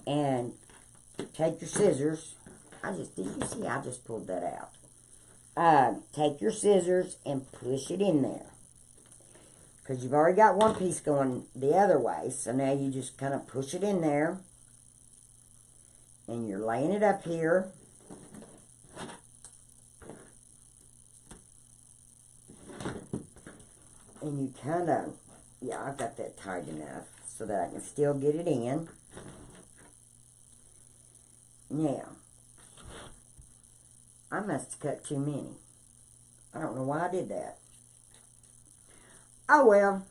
and take your scissors. Did you see, I just pulled that out. Take your scissors and push it in there. Because you've already got one piece going the other way, so now you just kind of push it in there, and you're laying it up here. And you kind of, yeah, I've got that tight enough so that I can still get it in. Now, I must have cut too many. I don't know why I did that. Oh well,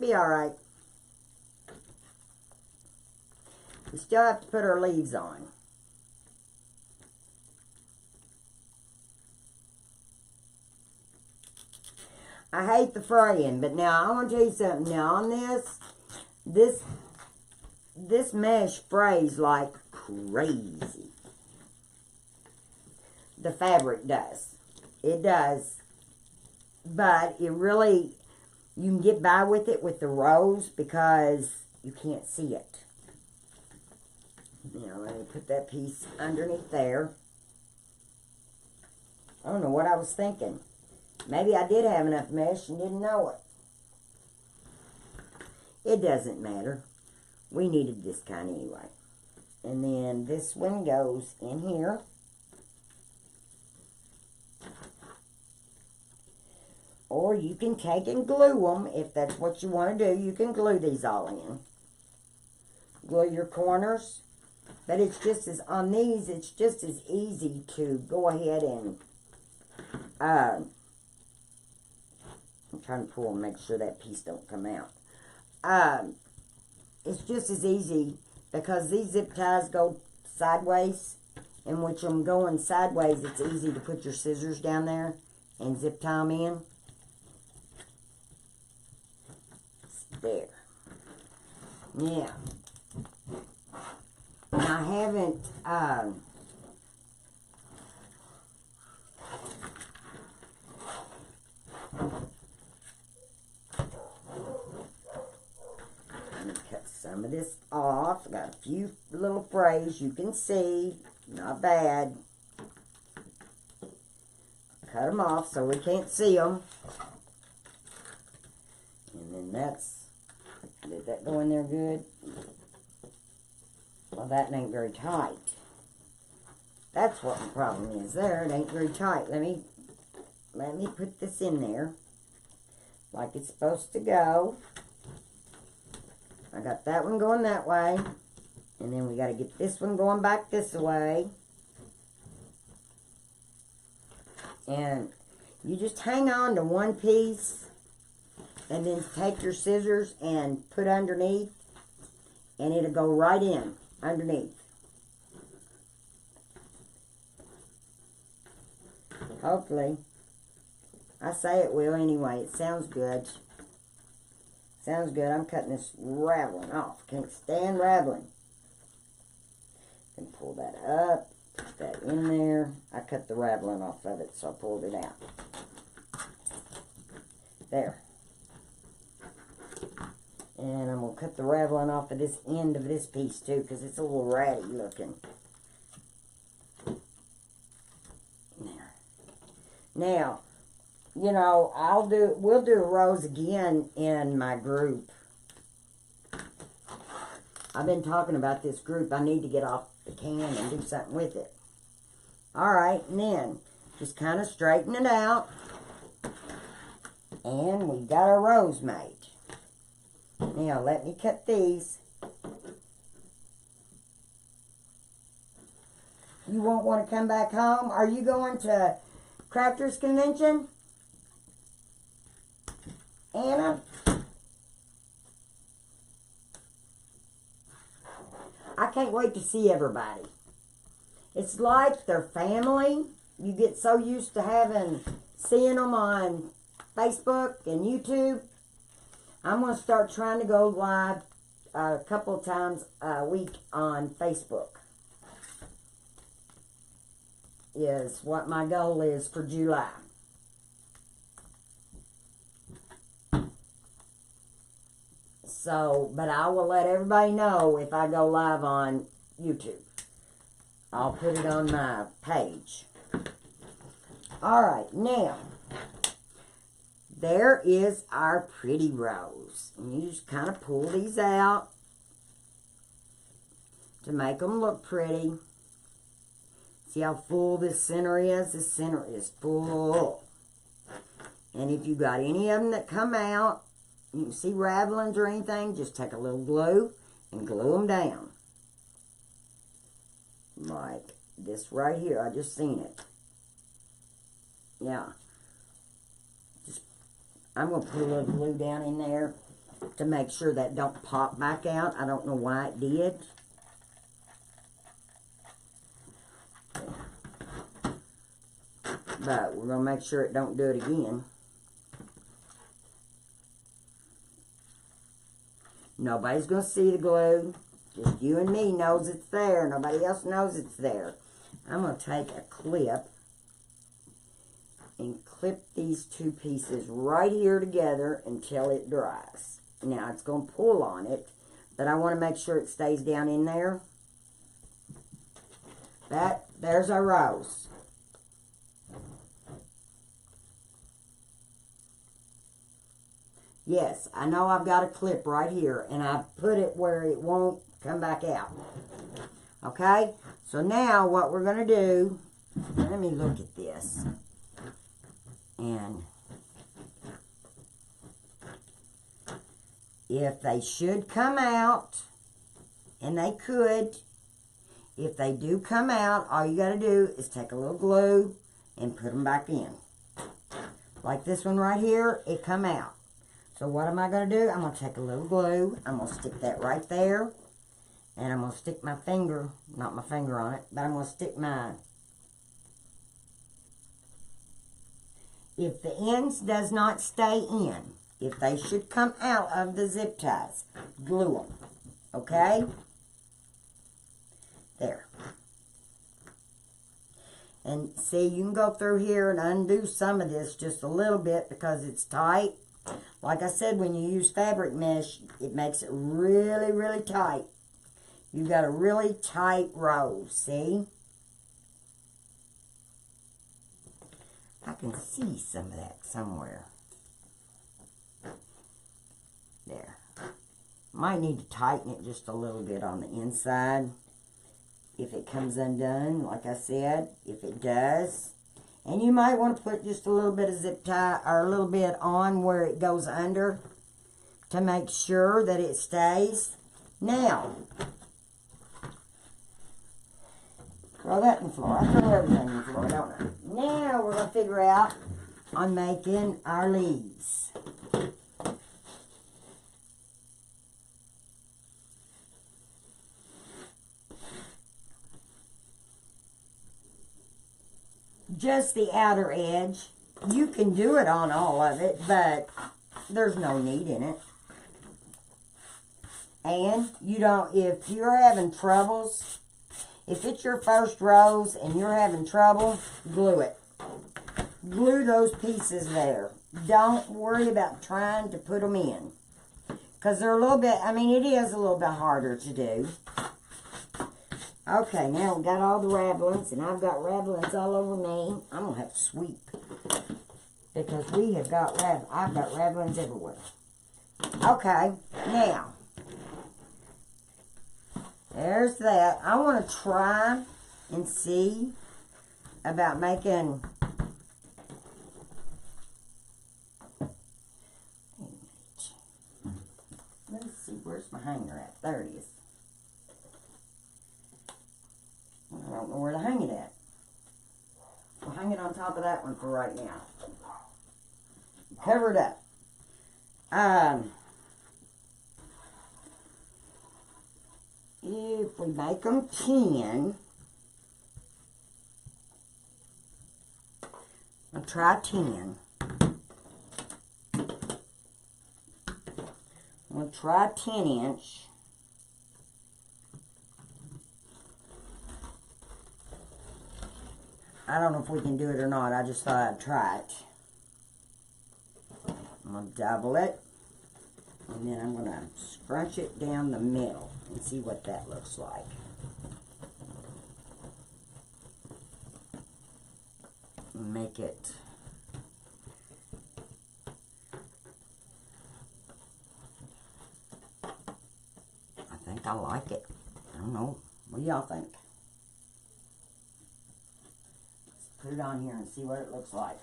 be alright. We still have to put our leaves on. I hate the fraying, but now I want to tell you something. Now on this mesh frays like crazy. The fabric does. It does. But it really, you can get by with it with the rows because you can't see it. Now let me put that piece underneath there. I don't know what I was thinking. Maybe I did have enough mesh and didn't know it. It doesn't matter. We needed this kind anyway. And then this one goes in here. Or you can take and glue them if that's what you want to do. You can glue these all in. Glue your corners. But it's just as, on these, it's just as easy to go ahead and, I'm trying to pull and make sure that piece don't come out. It's just as easy because these zip ties go sideways. And with them going sideways, it's easy to put your scissors down there and zip tie them in. There. Now, I haven't, let me cut some of this off. I got a few little frays you can see. Not bad. Cut them off so we can't see them. And then that's, did that go in there good? Well, that ain't very tight. That's what the problem is there. It ain't very tight. Let me put this in there like it's supposed to go. I got that one going that way. And then we got to get this one going back this way. And you just hang on to one piece. And then take your scissors and put underneath. And it'll go right in underneath. Hopefully. I say it will anyway. It sounds good. Sounds good. I'm cutting this raveling off. Can't stand raveling. And pull that up. Put that in there. I cut the raveling off of it, so I pulled it out. There. And I'm going to cut the raveling off of this end of this piece too, because it's a little ratty looking. There. Now, you know, we'll do a rose again in my group. I've been talking about this group. I need to get off the can and do something with it. Alright, and then just kind of straighten it out. And we got our rose made. Now, let me cut these. You won't want to come back home? Are you going to Crafters Convention? Anna? I can't wait to see everybody. It's like they're family. You get so used to seeing them on Facebook and YouTube. I'm going to start trying to go live a couple of times a week on Facebook. Is what my goal is for July. So, but I will let everybody know if I go live on YouTube. I'll put it on my page. Alright, now, there is our pretty rose. And you just kind of pull these out to make them look pretty. See how full this center is? This center is full. And if you got any of them that come out, you can see ravelings or anything, just take a little glue and glue them down. Like this right here. I just seen it. Yeah. I'm going to put a little glue down in there to make sure that don't pop back out. I don't know why it did. But we're going to make sure it don't do it again. Nobody's going to see the glue. Just you and me knows it's there. Nobody else knows it's there. I'm going to take a clip and clip these two pieces right here together until it dries. Now, it's going to pull on it, but I want to make sure it stays down in there. There's our rose. Yes, I know I've got a clip right here, and I put it where it won't come back out. Okay? So now what we're going to do, let me look at this. And if they should come out, and they could, if they do come out, all you got to do is take a little glue and put them back in. Like this one right here, it come out. So what am I going to do? I'm going to take a little glue. I'm going to stick that right there. And I'm going to stick my finger, not my finger on it, but I'm going to stick my... If the ends does not stay in, if they should come out of the zip ties, glue them. Okay? There. And see, you can go through here and undo some of this just a little bit because it's tight. Like I said, when you use fabric mesh, it makes it really, really tight. You've got a really tight row, see? I can see some of that somewhere. There. Might need to tighten it just a little bit on the inside. If it comes undone, like I said, if it does. And you might want to put just a little bit of zip tie, or a little bit on where it goes under to make sure that it stays. Now, throw that in the floor. I throw everything in the floor, don't I? Now we're going to figure out on making our leaves. Just the outer edge. You can do it on all of it, but there's no need in it. And you don't, if you're having troubles, if it's your first rose and you're having trouble, glue it. Glue those pieces there. Don't worry about trying to put them in. Because they're a little bit, I mean, it is a little bit harder to do. Okay, now we've got all the ravelings, and I've got ravelings all over me. I'm going to have to sweep. Because we have got, I've got ravelings everywhere. Okay, now. There's that. I want to try and see about making... Let's see, where's my hanger at? There it is. I don't know where to hang it at. We'll hang it on top of that one for right now. Cover it up. If we make them 10, I'll try 10. I'm going to try 10 inch. I don't know if we can do it or not. I just thought I'd try it. I'm going to double it. And then I'm going to scrunch it down the middle and see what that looks like. Make it I think I like it. I don't know. What do y'all think? Let's put it on here and see what it looks like.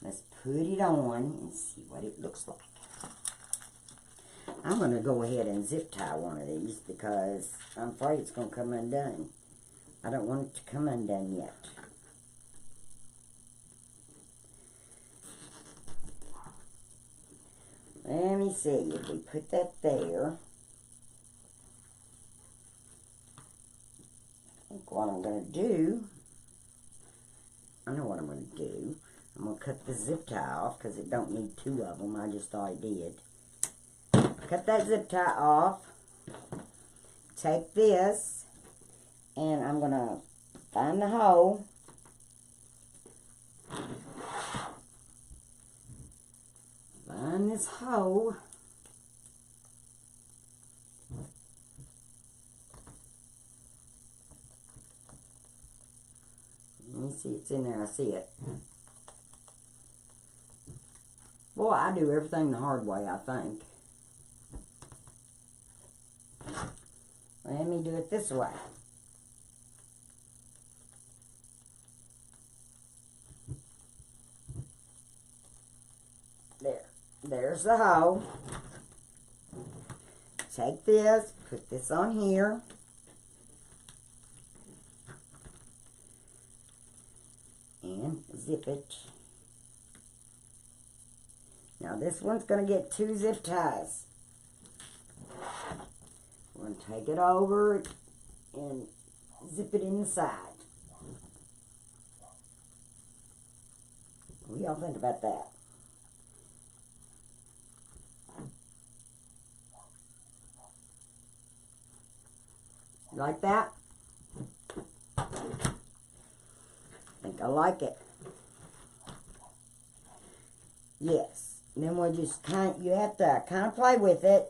Let's put it on and see what it looks like. I'm going to go ahead and zip tie one of these because I'm afraid it's going to come undone. I don't want it to come undone yet. Let me see. If we put that there, I think what I'm going to do, I know what I'm going to do. I'm going to cut the zip tie off because it don't need two of them. I just thought I did. Cut that zip tie off. Take this, and I'm going to find the hole. Find this hole. Let me see, it's in there. I see it. Boy, I do everything the hard way, I think. Let me do it this way. There. there's the hole. Take this, put this on here. And zip it. Now this one's going to get 2 zip ties. We're going to take it over and zip it inside. What do y'all think about that? Like that? I think I like it. Yes. Then we'll just you have to kind of play with it.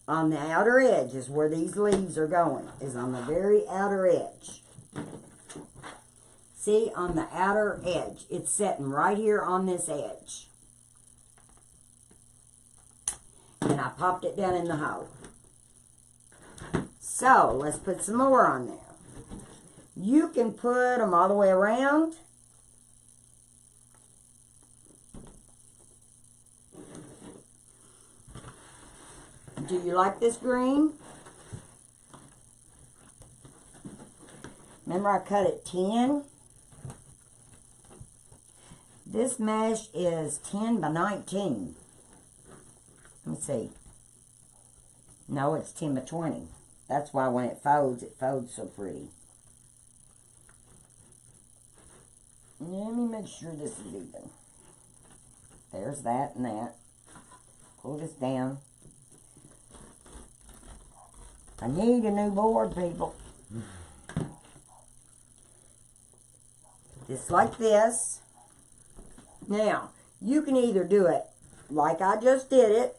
On the outer edge is where these leaves are going, is on the very outer edge. See, on the outer edge. It's sitting right here on this edge. And I popped it down in the hole. So, let's put some more on there. You can put them all the way around. Do you like this green? Remember I cut it 10? This mesh is 10 by 19. Let me see. No, it's 10 by 20. That's why when it folds so pretty. Let me make sure this is even. There's that and that. Pull this down. I need a new board, people. Just like this. Now, you can either do it like I just did it,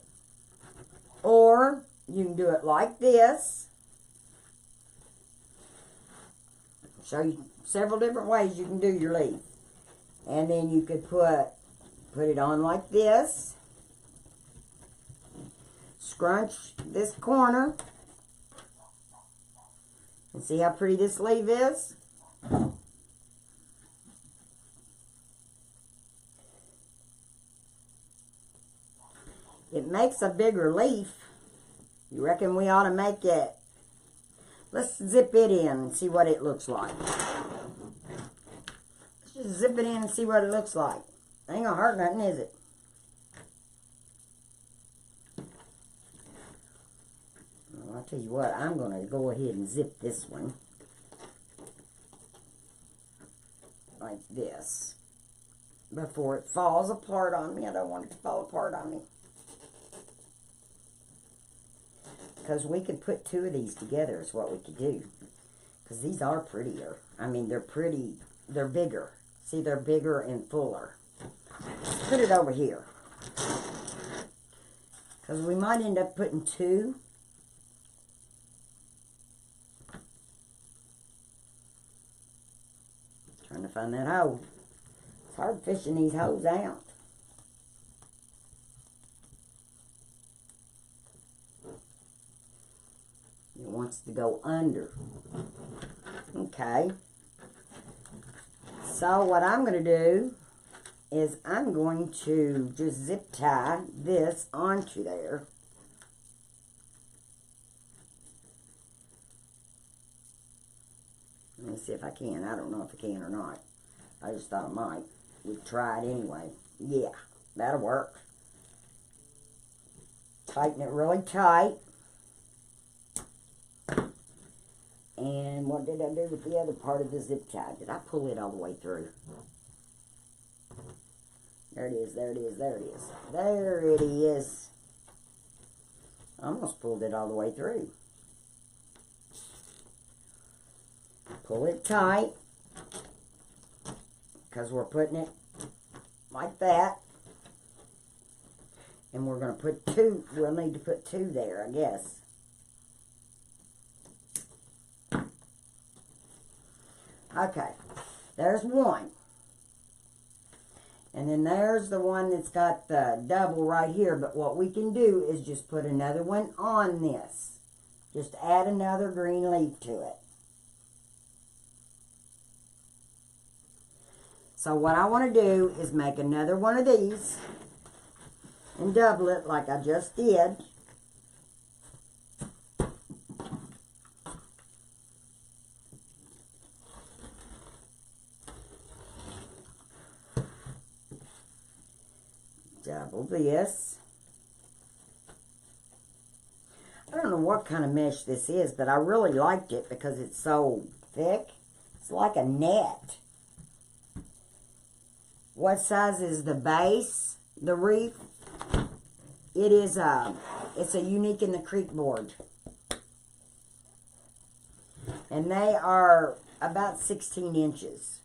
or you can do it like this. I'll show you several different ways you can do your leaf. And then you could put it on like this. Scrunch this corner. And see how pretty this leaf is? It makes a bigger leaf. You reckon we ought to make it? Let's zip it in and see what it looks like. Let's just zip it in and see what it looks like. Ain't gonna hurt nothing, is it? Well, I'll tell you what, I'm gonna go ahead and zip this one. Like this. Before it falls apart on me. I don't want it to fall apart on me. Because we could put 2 of these together is what we could do. Because these are prettier. I mean, they're pretty. They're bigger. See, they're bigger and fuller. Let's put it over here. Because we might end up putting 2. Trying to find that hole. It's hard fishing these holes out. It wants to go under. Okay. So what I'm going to do is I'm going to just zip tie this onto there. Let me see if I can. I don't know if I can or not. I just thought I might. We'd try it anyway. Yeah, that'll work. Tighten it really tight. And what did I do with the other part of the zip tie? Did I pull it all the way through? There it is, there it is, there it is. There it is. I almost pulled it all the way through. Pull it tight. Because we're putting it like that. And we're going to put 2. We'll need to put 2 there, I guess. Okay, there's 1. And then there's the one that's got the double right here. But what we can do is just put another one on this. Just add another green leaf to it. So what I want to do is make another one of these. and double it like I just did. Double this. I don't know what kind of mesh this is, but I really liked it because it's so thick. It's like a net. What size is the base? The Wreath? It is it's a Unique in the Creek board. And they are about 16 inches.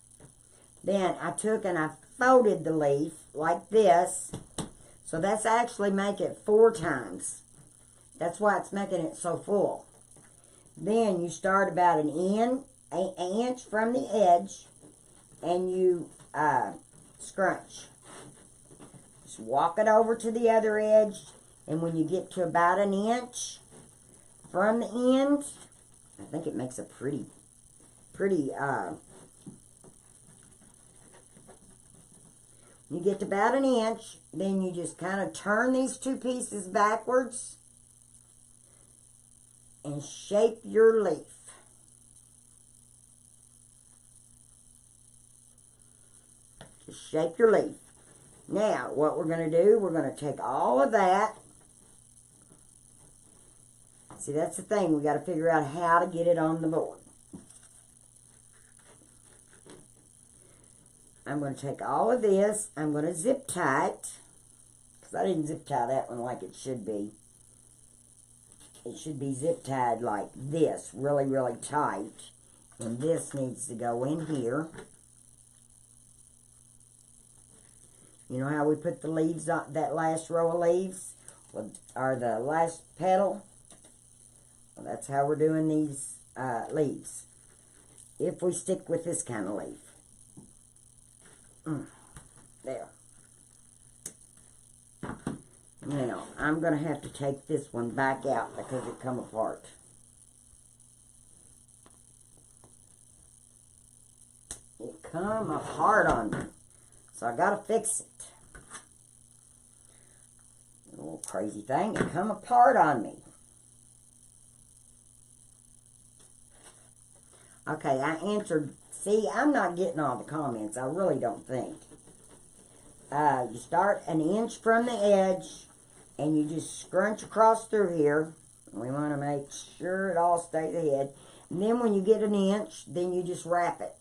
Then I took and I folded the leaf like this. So that's actually make it 4 times. That's why it's making it so full. Then you start about an inch from the edge, and you scrunch. Just walk it over to the other edge, and when you get to about an inch from the end, I think it makes a pretty you get to about an inch, then you just kind of turn these 2 pieces backwards and shape your leaf. Just shape your leaf. Now, what we're going to do, we're going to take all of that. See, that's the thing. We got to figure out how to get it on the board. I'm going to take all of this. I'm going to zip tie it. Because I didn't zip tie that one like it should be. It should be zip tied like this, really, really tight. And this needs to go in here. You know how we put the leaves on, that last row of leaves? Or the last petal? Well, that's how we're doing these leaves. If we stick with this kind of leaf. There. Now, I'm going to have to take this one back out because it come apart. It come apart on me. So I got to fix it. A little crazy thing. It come apart on me. Okay, I answered. See, I'm not getting all the comments. I really don't think. You start an inch from the edge, and you just scrunch across through here. We want to make sure it all stays ahead. And then when you get an inch, then you just wrap it.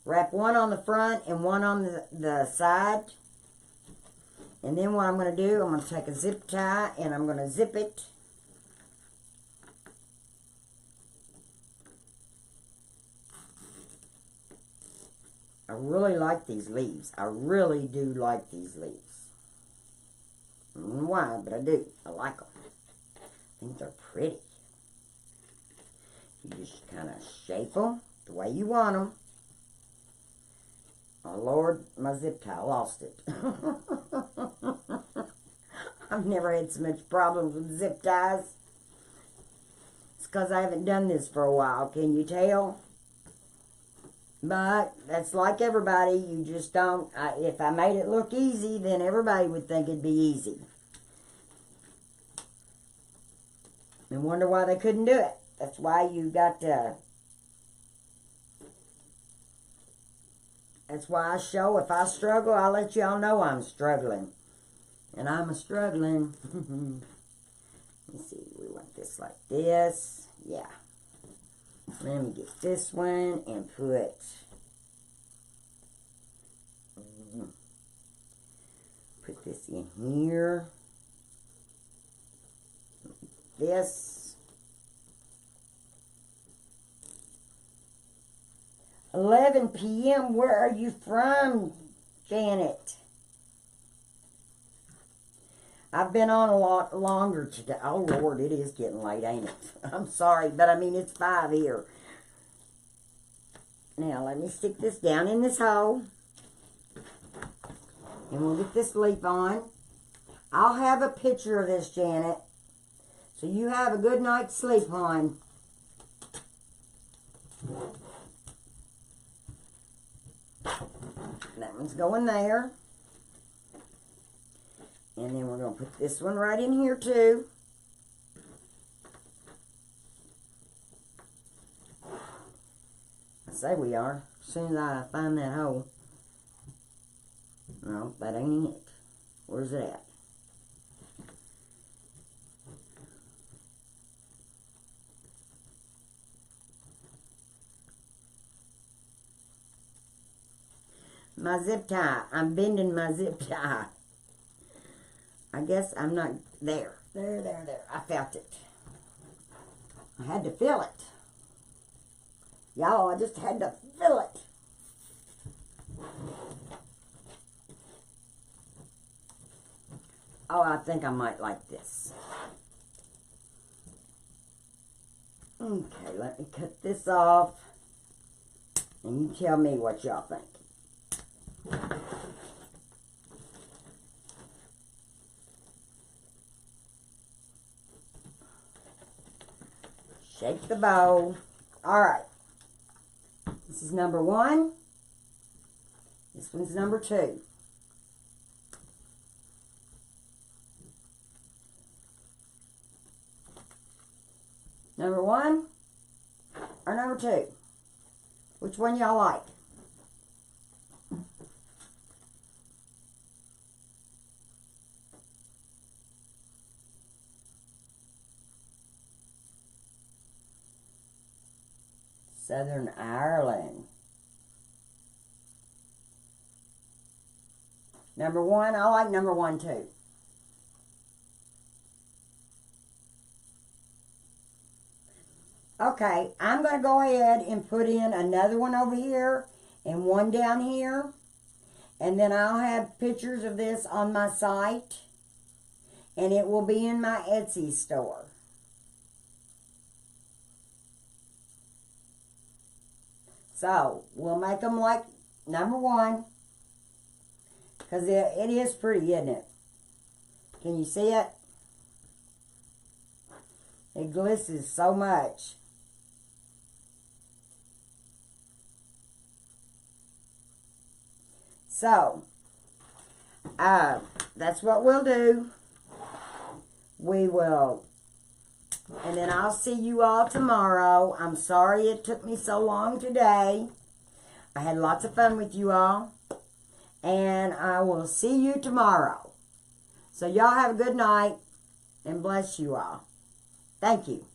Wrap one on the front and one on the side. And then what I'm going to do, I'm going to take a zip tie, and I'm going to zip it. I really like these leaves. I really do like these leaves. I don't know why, but I do. I like them. I think they're pretty. You just kind of shape them the way you want them. Oh, Lord, my zip tie, I lost it. I've never had so much problems with zip ties. It's because I haven't done this for a while. Can you tell? But that's like everybody. You just don't. If I made it look easy, then everybody would think it'd be easy. And wonder why they couldn't do it. That's why you got to. That's why I show. If I struggle, I'll let y'all know I'm struggling. And I'm a struggling. Let's see. We want this like this. Yeah. Let me get this one and put this in here. This. 11 p.m. Where are you from, Janet? I've been on a lot longer today. Oh, Lord, it is getting late, ain't it? I'm sorry, but I mean, it's 5 here. Now, let me stick this down in this hole. And we'll get this leaf on. I'll have a picture of this, Janet. So you have a good night's sleep, hon. That one's going there. And then we're going to put this one right in here too. I say we are. As soon as I find that hole. No, that ain't it. Where's it at? My zip tie. I'm bending my zip tie. I guess I'm not there. There. I felt it. I had to feel it. Y'all, I just had to feel it. Oh, I think I might like this. Okay, let me cut this off. And you tell me what y'all think. Shake the bowl. Alright. This is number 1. This one's number 2. Number 1 or number 2? Which one y'all like? Southern Ireland. Number 1, I like number 1 too. Okay, I'm going to go ahead and put in another one over here and one down here. And then I'll have pictures of this on my site. And it will be in my Etsy store. So, we'll make them like number 1. Because it is pretty, isn't it? Can you see it? It glistens so much. So, that's what we'll do. We will, and then I'll see you all tomorrow. I'm sorry it took me so long today. I had lots of fun with you all. And I will see you tomorrow. So y'all have a good night, and bless you all. Thank you.